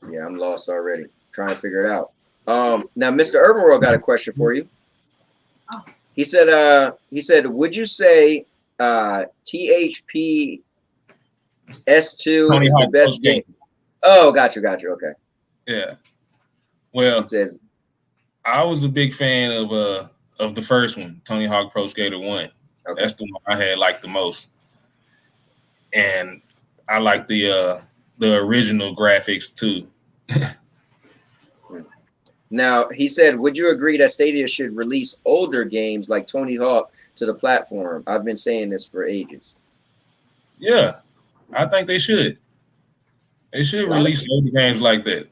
Yeah, I'm lost already. Trying to figure it out. Now Mr. Urban World got a question for you. He said, would you say THP S2 is the best game? Oh, got you. Okay. Yeah. Well, it says I was a big fan of the first one, Tony Hawk Pro Skater 1. Okay. That's the one I had liked the most. And I like the original graphics too. Now, he said, would you agree that Stadia should release older games like Tony Hawk to the platform? I've been saying this for ages. Yeah, I think they should. They should release older games like that.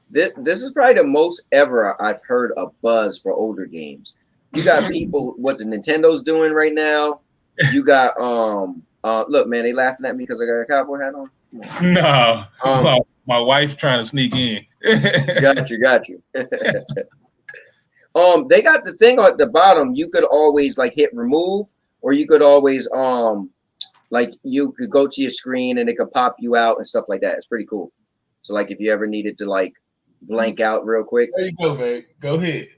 This is probably the most ever I've heard a buzz for older games. You got people, what the Nintendo's doing right now. You got, look, man, they laughing at me because I got a cowboy hat on. No, my wife trying to sneak in. Got you. They got the thing at the bottom. You could always hit remove, or you could always you could go to your screen and it could pop you out and stuff like that. It's pretty cool. So if you ever needed to blank out real quick. There you go, man. Go ahead.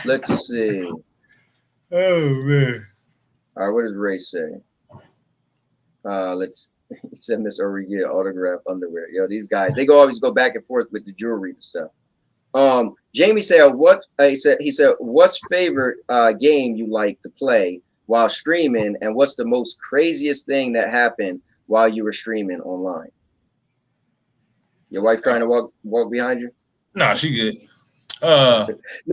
Let's see. Oh man. All right, what does Ray say? He said Miss Origi autograph underwear. Yo, these guys, they always go back and forth with the jewelry and stuff. Jamie said, he said, what's favorite game you like to play while streaming, and what's the most craziest thing that happened while you were streaming online? Your wife trying to walk behind you? Nah, she good. No,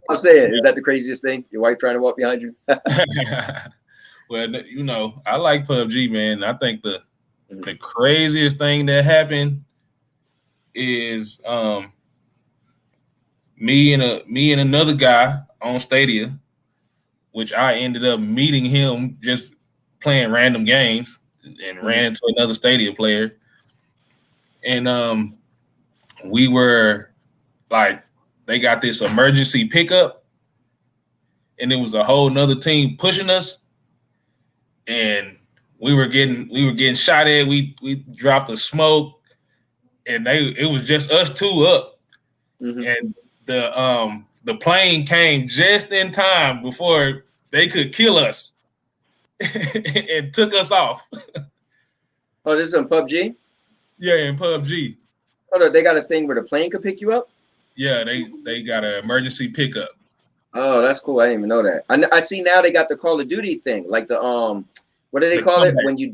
I'm saying, is that the craziest thing? Your wife trying to walk behind you? Well, I like PUBG, man. I think the craziest thing that happened is me and another guy on Stadia, which I ended up meeting him just playing random games and ran into another Stadia player. And we were they got this emergency pickup and it was a whole nother team pushing us. And we were getting shot at. We dropped the smoke, and it was just us two up. And the plane came just in time before they could kill us and took us off. Oh, this is on PUBG? Yeah, in PUBG. Oh, they got a thing where the plane could pick you up? Yeah, they got an emergency pickup. Oh, that's cool. I didn't even know that. I see now they got the Call of Duty thing, the what do they call it when you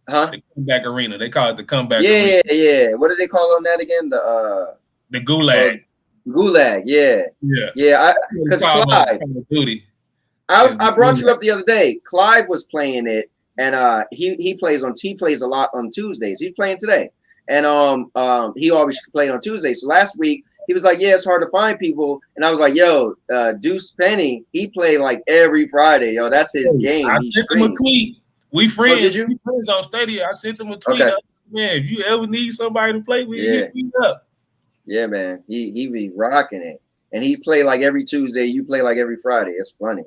huh? The comeback arena. They call it the comeback arena. Yeah. What do they call on that again? The gulag. Gulag, yeah. Because Clive. Duty. I brought you up the other day. Clive was playing it, and he plays a lot on Tuesdays. He's playing today, and he always played on Tuesdays. So last week he was like, yeah, it's hard to find people, and I was like, yo, Deuce Penny, he played like every Friday, yo, that's his game. I sent him a tweet. We friends. Oh, did you? We friends on Stadia. I sent him a tweet. Okay. Man, if you ever need somebody to play with, hit me up. Yeah, man, he be rocking it, and he play like every Tuesday. You play like every Friday. It's funny.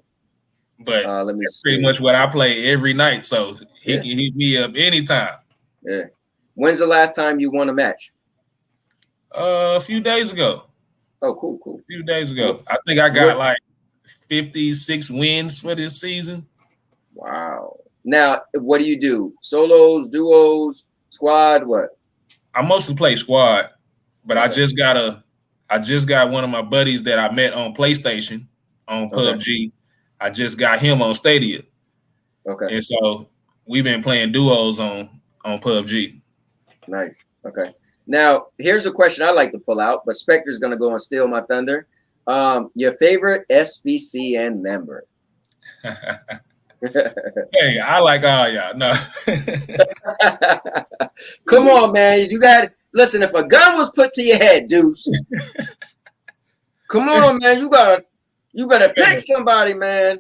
But let me that's pretty much what I play every night, so he can hit me up anytime. Yeah. When's the last time you won a match? A few days ago. Oh, cool. A few days ago. I think I got like 56 wins for this season. Wow. Now, what do you do? Solos, duos, squad, what? I mostly play squad, but I just got one of my buddies that I met on PlayStation on PUBG. I just got him on Stadia. Okay. And so we've been playing duos on PUBG. Nice. Okay. Now, here's a question I like to pull out, but Spectre's going to go and steal my thunder. Your favorite SBCN member? Hey, I like all y'all. No. Come on, man. You got listen, if a gun was put to your head, Deuce. Come on, man. You gotta pick somebody, man.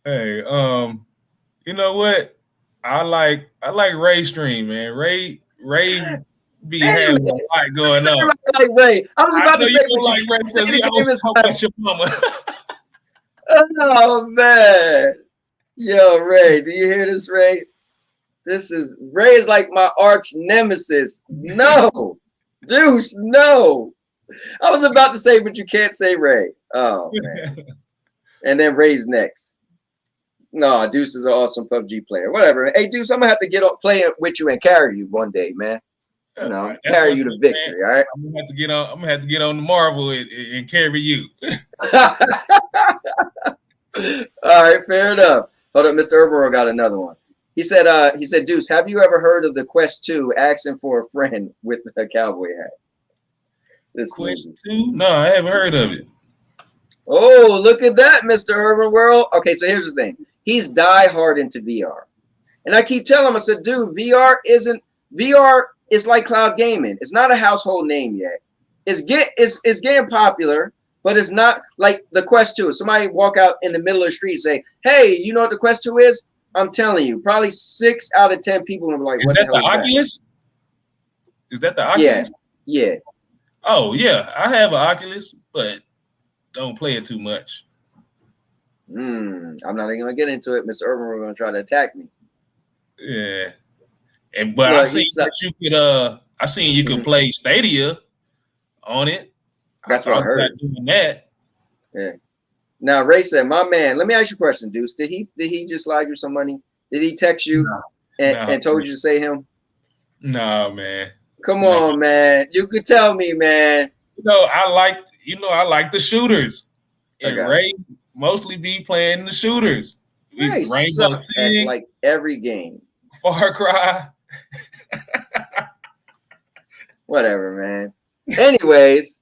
Hey, you know what? I like Ray Stream, man. Ray be having a lot going on. Like Ray. I was about to say you like Ray because he always talk about your mama. Oh man. Yo, Ray, do you hear this, Ray? Ray is like my arch nemesis. No, Deuce, no. I was about to say, but you can't say Ray. Oh man. And then Ray's next. No, Deuce is an awesome PUBG player. Whatever. Hey, Deuce, I'm gonna have to get on playing with you and carry you one day, man. You know, right, carry you to victory. Man. All right. I'm gonna have to get on the Marvel and carry you. All right, fair enough. Hold up, Mr. Herbero got another one. He said, Deuce, have you ever heard of the Quest 2 asking for a friend with a cowboy hat? This Quest 2? No, I haven't heard of it. Oh, look at that, Mr. Herbero. Okay, so here's the thing. He's diehard into VR. And I keep telling him, I said, dude, VR is like cloud gaming. It's not a household name yet. It's getting popular, but it's not like the Quest 2. Somebody walk out in the middle of the street and say, hey, you know what the Quest 2 is? I'm telling you, probably 6 out of 10 people will be like, what the hell is that? Oculus? Is that the Oculus? Yeah. Oh, yeah. I have an Oculus, but don't play it too much. I'm not even going to get into it. Mr. Urban, we're going to try to attack me. Yeah. But I seen that you could play Stadia on it. That's what I heard. Doing that. Yeah. Now Ray said, "My man, let me ask you a question, Deuce. Did he just slide you some money? Did he text you and told you to say him?" No, man. Come on, man. You could tell me, man. I like the shooters. And Ray mostly be playing the shooters. Rainbow Six, like every game. Far Cry. Whatever, man. Anyways,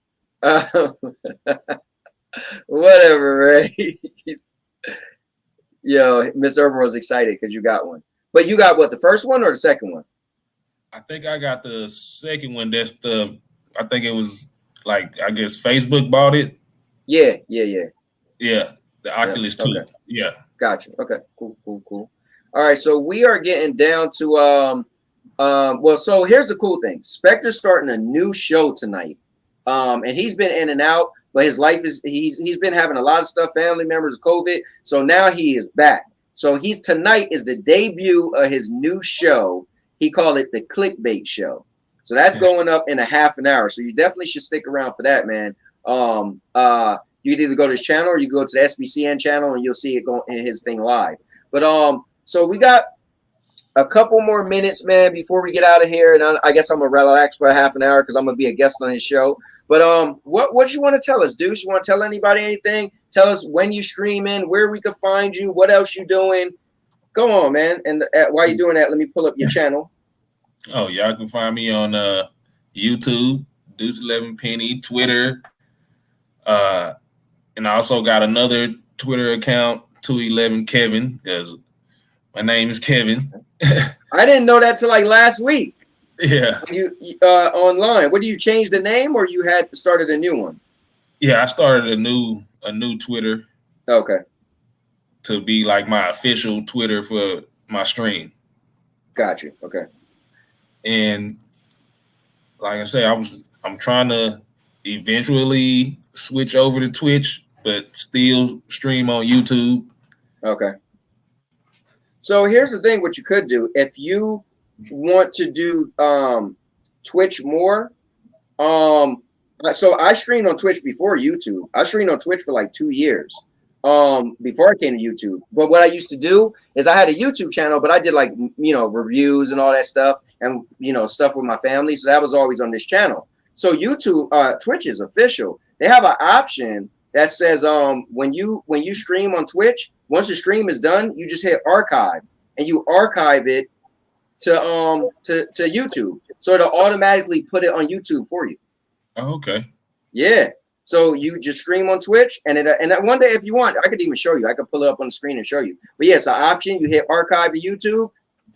whatever, Ray. Yo, Mr. Urban was excited because you got one. But you got what, the first one or the second one? I think I got the second one. I think it was like, I guess Facebook bought it. Yeah. Yeah, the Oculus 2. Okay. Yeah. Gotcha. Okay, cool. All right, so we are getting down to well, so here's the cool thing. Spectre's starting a new show tonight. And he's been in and out, but his life is he's been having a lot of stuff, family members, COVID. So now he is back. So tonight is the debut of his new show. He called it the Clickbait Show. So that's going up in a half an hour. So you definitely should stick around for that, man. You can either go to his channel or you go to the SBCN channel and you'll see it go in his thing live. But so we got a couple more minutes, man, before we get out of here. And I guess I'm gonna relax for a half an hour because I'm gonna be a guest on his show. But what you want to tell us, Deuce? You want to tell anybody anything? Tell us when you streaming, where we can find you, what else you doing. Go on, man. And while you're doing that, let me pull up your channel. Oh, y'all can find me on YouTube, Deuce11 Penny, Twitter, and I also got another Twitter account, 211 Kevin, because My name is Kevin. I didn't know that till like last week. Yeah. You online. What do you change the name, or you had started a new one? Yeah, I started a new Twitter. Okay. To be like my official Twitter for my stream. Got you. Okay. And like I say, I'm trying to eventually switch over to Twitch, but still stream on YouTube. Okay. So here's the thing, what you could do if you want to do Twitch more. So I streamed on Twitch before YouTube. I streamed on Twitch for like 2 years before I came to YouTube. But what I used to do is I had a YouTube channel, but I did like, reviews and all that stuff and, stuff with my family. So that was always on this channel. So YouTube, Twitch is official. They have an option that says when you stream on Twitch, once the stream is done, you just hit archive and you archive it to YouTube. So it'll automatically put it on YouTube for you. Oh, okay. Yeah. So you just stream on Twitch, and one day if you want, I could even show you. I could pull it up on the screen and show you. But yes, an option. You hit archive to YouTube,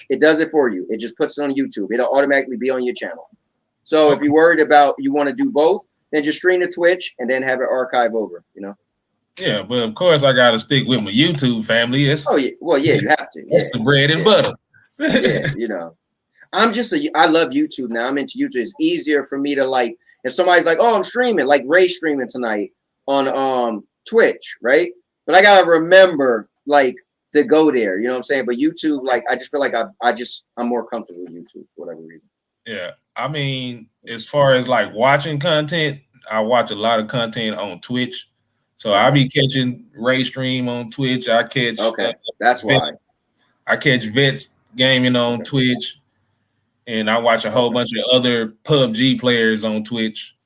it does it for you. It just puts it on YouTube. It'll automatically be on your channel. So if you're worried about you want to do both, then just stream to Twitch and then have it archive over. Yeah, but of course I got to stick with my YouTube family. Yeah. Well, yeah, you have to. That's the bread and butter. Yeah, I love YouTube now. I'm into YouTube. It's easier for me to like, if somebody's like, oh, I'm streaming, like Ray streaming tonight on Twitch, right? But I gotta remember like to go there, you know what I'm saying? But YouTube, like I just feel like I'm more comfortable with YouTube for whatever reason. Yeah. I mean, as far as like watching content, I watch a lot of content on Twitch. So I'll be catching Ray stream on Twitch. I catch that's why. I catch Vets gaming on Twitch. And I watch a whole bunch of other PUBG players on Twitch.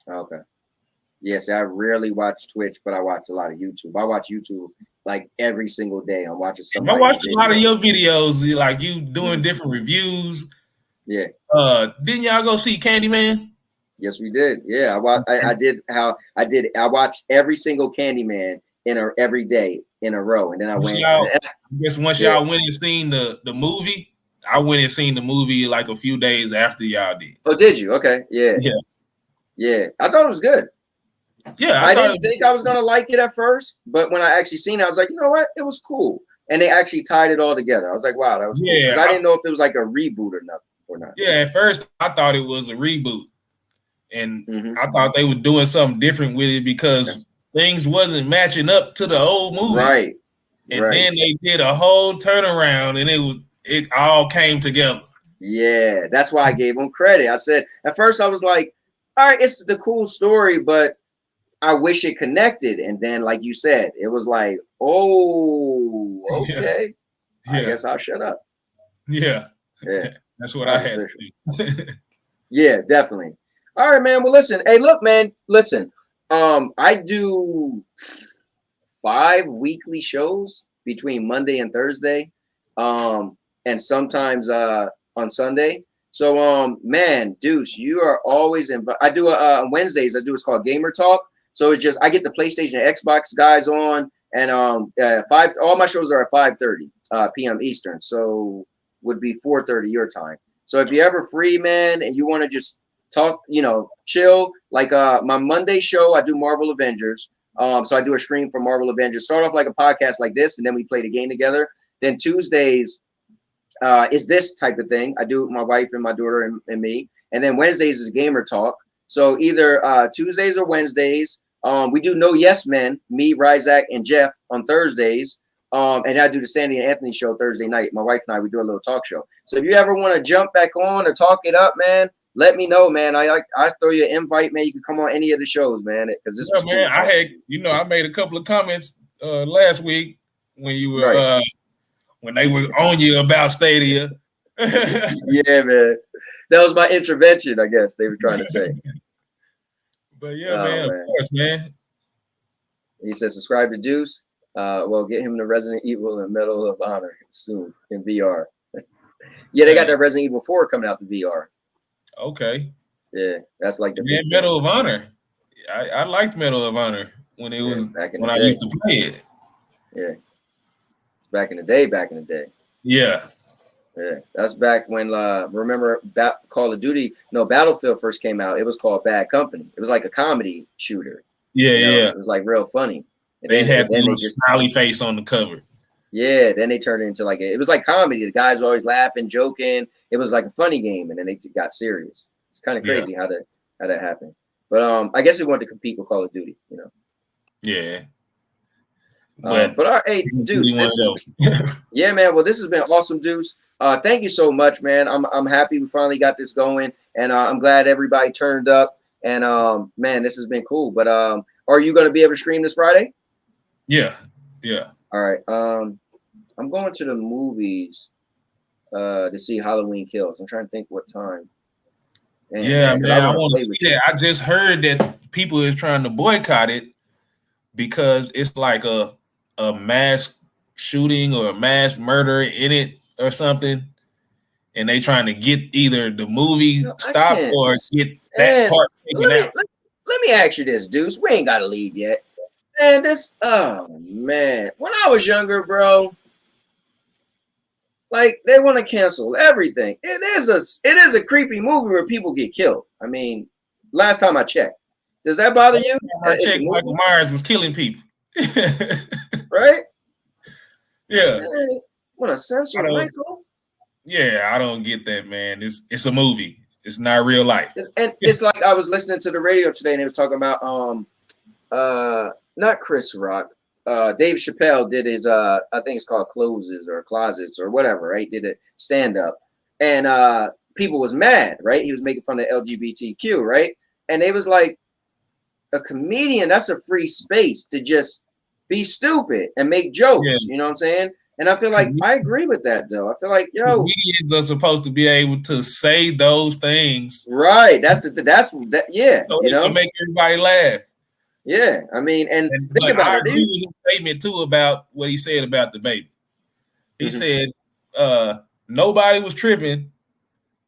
Okay. Yes, I rarely watch Twitch, but I watch a lot of YouTube. I watch YouTube like every single day. I'm watching somebody. I watched a lot of your videos, like you doing different reviews. Yeah. Didn't y'all go see Candyman? Yes, we did. Yeah, I watched every single Candyman every day in a row, and then I guess once y'all went and seen the movie. I went and seen the movie like a few days after y'all did. Oh, did you? Okay. Yeah. I thought it was good. Yeah, I didn't think I was gonna like it at first, but when I actually seen it, I was like, you know what? It was cool, and they actually tied it all together. I was like, wow, that was cool. Because I didn't know if it was like a reboot or not. Yeah, at first I thought it was a reboot, and I thought they were doing something different with it because things wasn't matching up to the old movie. Right. And then they did a whole turnaround, and it all came together. Yeah, that's why I gave them credit. I said, at first I was like, all right, it's the cool story, but I wish it connected. And then, like you said, it was like, oh, okay. I guess I'll shut up. Yeah. That's what I had to do. Yeah, definitely. All right, man. Well, listen. Hey, look, man. Listen. I do 5 weekly shows between Monday and Thursday. And sometimes on Sunday. So man, Deuce, you are always I do on Wednesdays, it's called Gamer Talk. So it's just I get the PlayStation and Xbox guys on, and all my shows are at 5:30 p.m. Eastern. So would be 4:30 your time. So if you're ever free, man, and you want to just talk, chill, like my Monday show, I do Marvel Avengers. So I do a stream for Marvel Avengers. Start off like a podcast like this, and then we play the game together. Then Tuesdays is this type of thing. I do it with my wife and my daughter and me. And then Wednesdays is Gamer Talk. So either Tuesdays or Wednesdays. We do No Yes Men, me, Ryzak, and Jeff on Thursdays. And I do the Sandy and Anthony show Thursday night. My wife and I, we do a little talk show. So if you ever want to jump back on or talk it up, man, let me know, man. I throw you an invite, man. You can come on any of the shows, man. Because this is man. I had, I made a couple of comments last week when you were when they were on you about Stadia. Yeah, man. That was my intervention, I guess they were trying to say. But man, of course, man. He says subscribe to Deuce. Well, get him the Resident Evil and Medal of Honor soon in VR. Yeah, they got that Resident Evil 4 coming out in VR. Okay. Yeah, that's like the Medal of Honor. I liked Medal of Honor when it was back in when I used to play it. Yeah. Back in the day, back in the day. Yeah. Yeah, that's back when remember Call of Duty, no, Battlefield first came out. It was called Bad Company. It was like a comedy shooter. Yeah, you know? yeah. It was like real funny. And They had then the they just smiley face on the cover. yeah, then they turned it into like it was like comedy. The guys were always laughing, joking. It was like a funny game, and then they got serious. It's kind of crazy how that happened. But I guess they wanted to compete with Call of Duty, you know. Yeah. But all right, hey, Deuce, yeah, man. Well, this has been awesome, Deuce. Thank you so much, man. I'm happy we finally got this going, and I'm glad everybody turned up. And man, this has been cool. But are you going to be able to stream this Friday? Yeah, yeah. All right. I'm going to the movies to see Halloween Kills. I'm trying to think what time. Man, I want to see that. I just heard that people is trying to boycott it because it's like a mass shooting or a mass murder in it or something, and they trying to get either the movie stopped or get that part taken out. Let me ask you this, Deuce. We ain't got to leave yet. Man, man. When I was younger, bro, like they want to cancel everything. It is a creepy movie where people get killed. I mean, last time I checked. Does that bother you? I checked, Michael Myers was killing people. Right? Yeah. Want to censor Michael? Yeah, I don't get that, man. It's a movie. It's not real life. And it's like I was listening to the radio today, and they was talking about not Chris Rock. Dave Chappelle did his I think it's called Closes or Closets or whatever, right? Did a stand up, and people was mad, right? He was making fun of LGBTQ, right? And they was like, a comedian, that's a free space to just be stupid and make jokes. Yeah. You know what I'm saying? And I feel like I agree with that, though. I feel like, comedians are supposed to be able to say those things, right? Yeah, so you know, to make everybody laugh. Yeah, I mean, and think about I agree with his statement too about what he said about the baby. He said nobody was tripping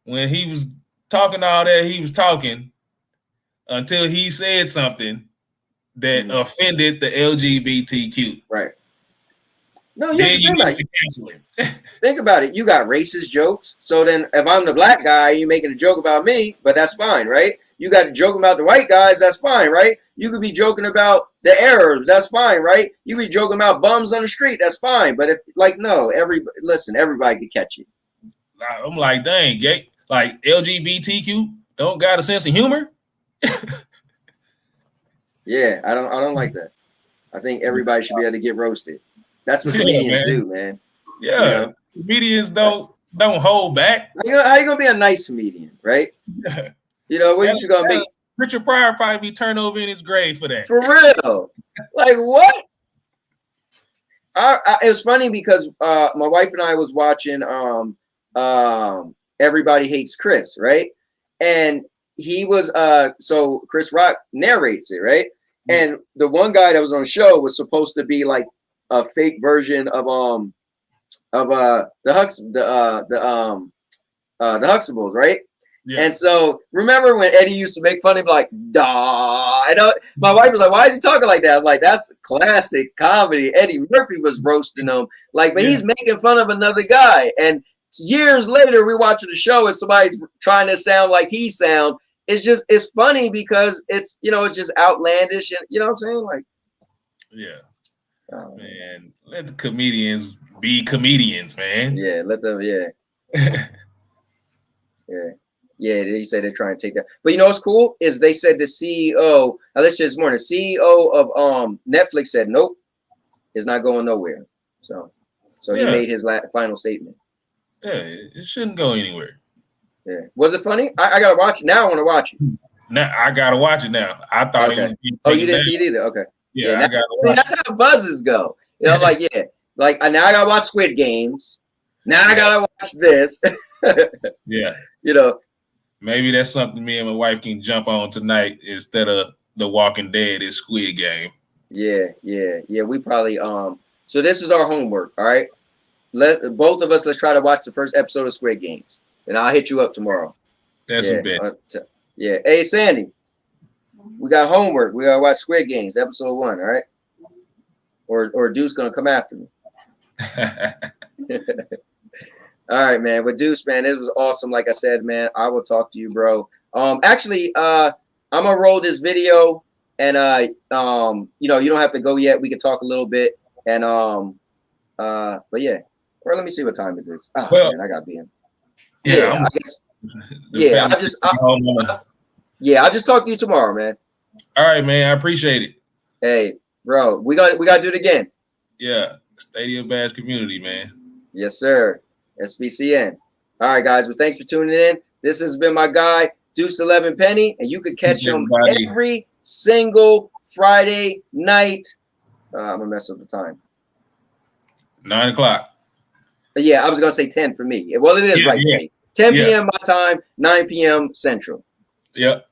when he was talking all that he was talking until he said something that offended the LGBTQ. Right. No, you think about it. Think about it. You got racist jokes. So then if I'm the black guy, you're making a joke about me, but that's fine, right? You got to joke about the white guys, that's fine, right? You could be joking about the Arabs, that's fine, right? You could be joking about bums on the street, that's fine. But if everybody could catch you. I'm like, dang, gay, like LGBTQ don't got a sense of humor. Yeah, I don't like that. I think everybody should be able to get roasted. That's what comedians do, man. Yeah, you know? Comedians don't hold back. How you gonna be a nice comedian, right? You know, what you gonna make? Richard Pryor probably be turned over in his grave for that. For real? Like what? It was funny because my wife and I was watching Everybody Hates Chris, right? And he was so Chris Rock narrates it, right? And the one guy that was on the show was supposed to be like a fake version of the Huxtables, right? Yeah. And so remember when Eddie used to make fun of him, like, "Dah." I know my wife was like, "Why is he talking like that?" I'm like, "That's classic comedy." Eddie Murphy was roasting him, like, but he's making fun of another guy. And years later, we're watching the show and somebody's trying to sound like he sound. It's funny because it's it's just outlandish, and you know what I'm saying, like, man, let the comedians be comedians, man. Yeah, let them, yeah. They say they're trying to take that, but you know what's cool is they said the CEO. Now this this morning, the CEO of Netflix said nope, it's not going nowhere. So he made his final statement. Yeah, it shouldn't go anywhere. Yeah, was it funny? I gotta watch it now. I want to watch it. Now I gotta watch it now. I thought it was. Oh, you didn't see it either. Okay. Yeah, I gotta watch that's how buzzes go. You know, like now I gotta watch Squid Games. Now I gotta watch this. Yeah. You know. Maybe that's something me and my wife can jump on tonight instead of The Walking Dead is Squid Game. Yeah. We probably so this is our homework, all right? Both of us let's try to watch the first episode of Squid Games. And I'll hit you up tomorrow. That's a bet. Yeah. Hey Sandy, we got homework. We gotta watch Squid Games, episode 1, all right? Or Deuce gonna come after me. All right, man. With Deuce, man, it was awesome. Like I said, man, I will talk to you, bro. Actually, I'm gonna roll this video, and you know, you don't have to go yet. We can talk a little bit, and but yeah. Or let me see what time it is. Oh, well, man, I got being. Yeah, I guess. Yeah, I'll just talk to you tomorrow, man. All right, man. I appreciate it. Hey, bro, we got to do it again. Yeah, Stadium Bash community, man. Yes, sir. SBCN. All right, guys. Well, thanks for tuning in. This has been my guy, Deuce 11 Penny, and you can catch him every single Friday night. I'm gonna mess up the time. 9 o'clock. Yeah, I was gonna say 10 for me. Well, it is for me. 10 p.m. my time, 9 p.m. Central. Yep.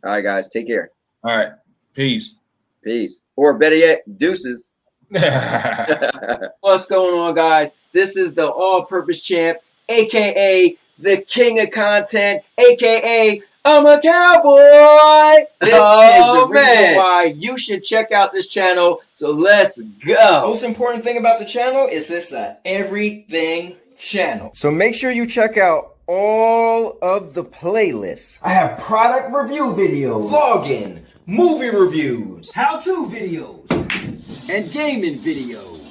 All right, guys. Take care. All right. Peace. Peace. Or better yet, deuces. What's going on, guys? This is the all-purpose champ, aka the king of content, aka I'm a cowboy. This is the reason why you should check out this channel. So let's go. Most important thing about the channel is this everything channel. So make sure you check out all of the playlists. I have product review videos, vlogging, movie reviews, how-to videos, and gaming videos.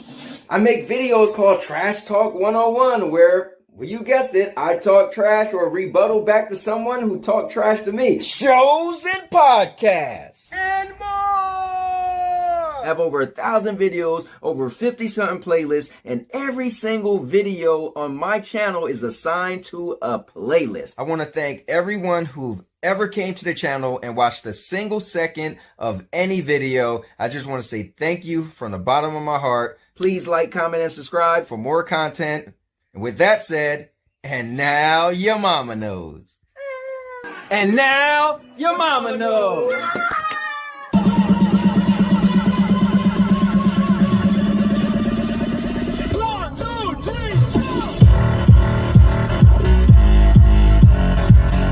I make videos called Trash Talk 101 where, well, you guessed it, I talk trash or rebuttal back to someone who talked trash to me. Shows and podcasts and more. I have over 1,000 videos, over 50-something playlists, and every single video on my channel is assigned to a playlist. I want to thank everyone who ever came to the channel and watched a single second of any video. I just want to say thank you from the bottom of my heart. Please like, comment, and subscribe for more content. And with that said, and now your mama knows. And now your mama knows.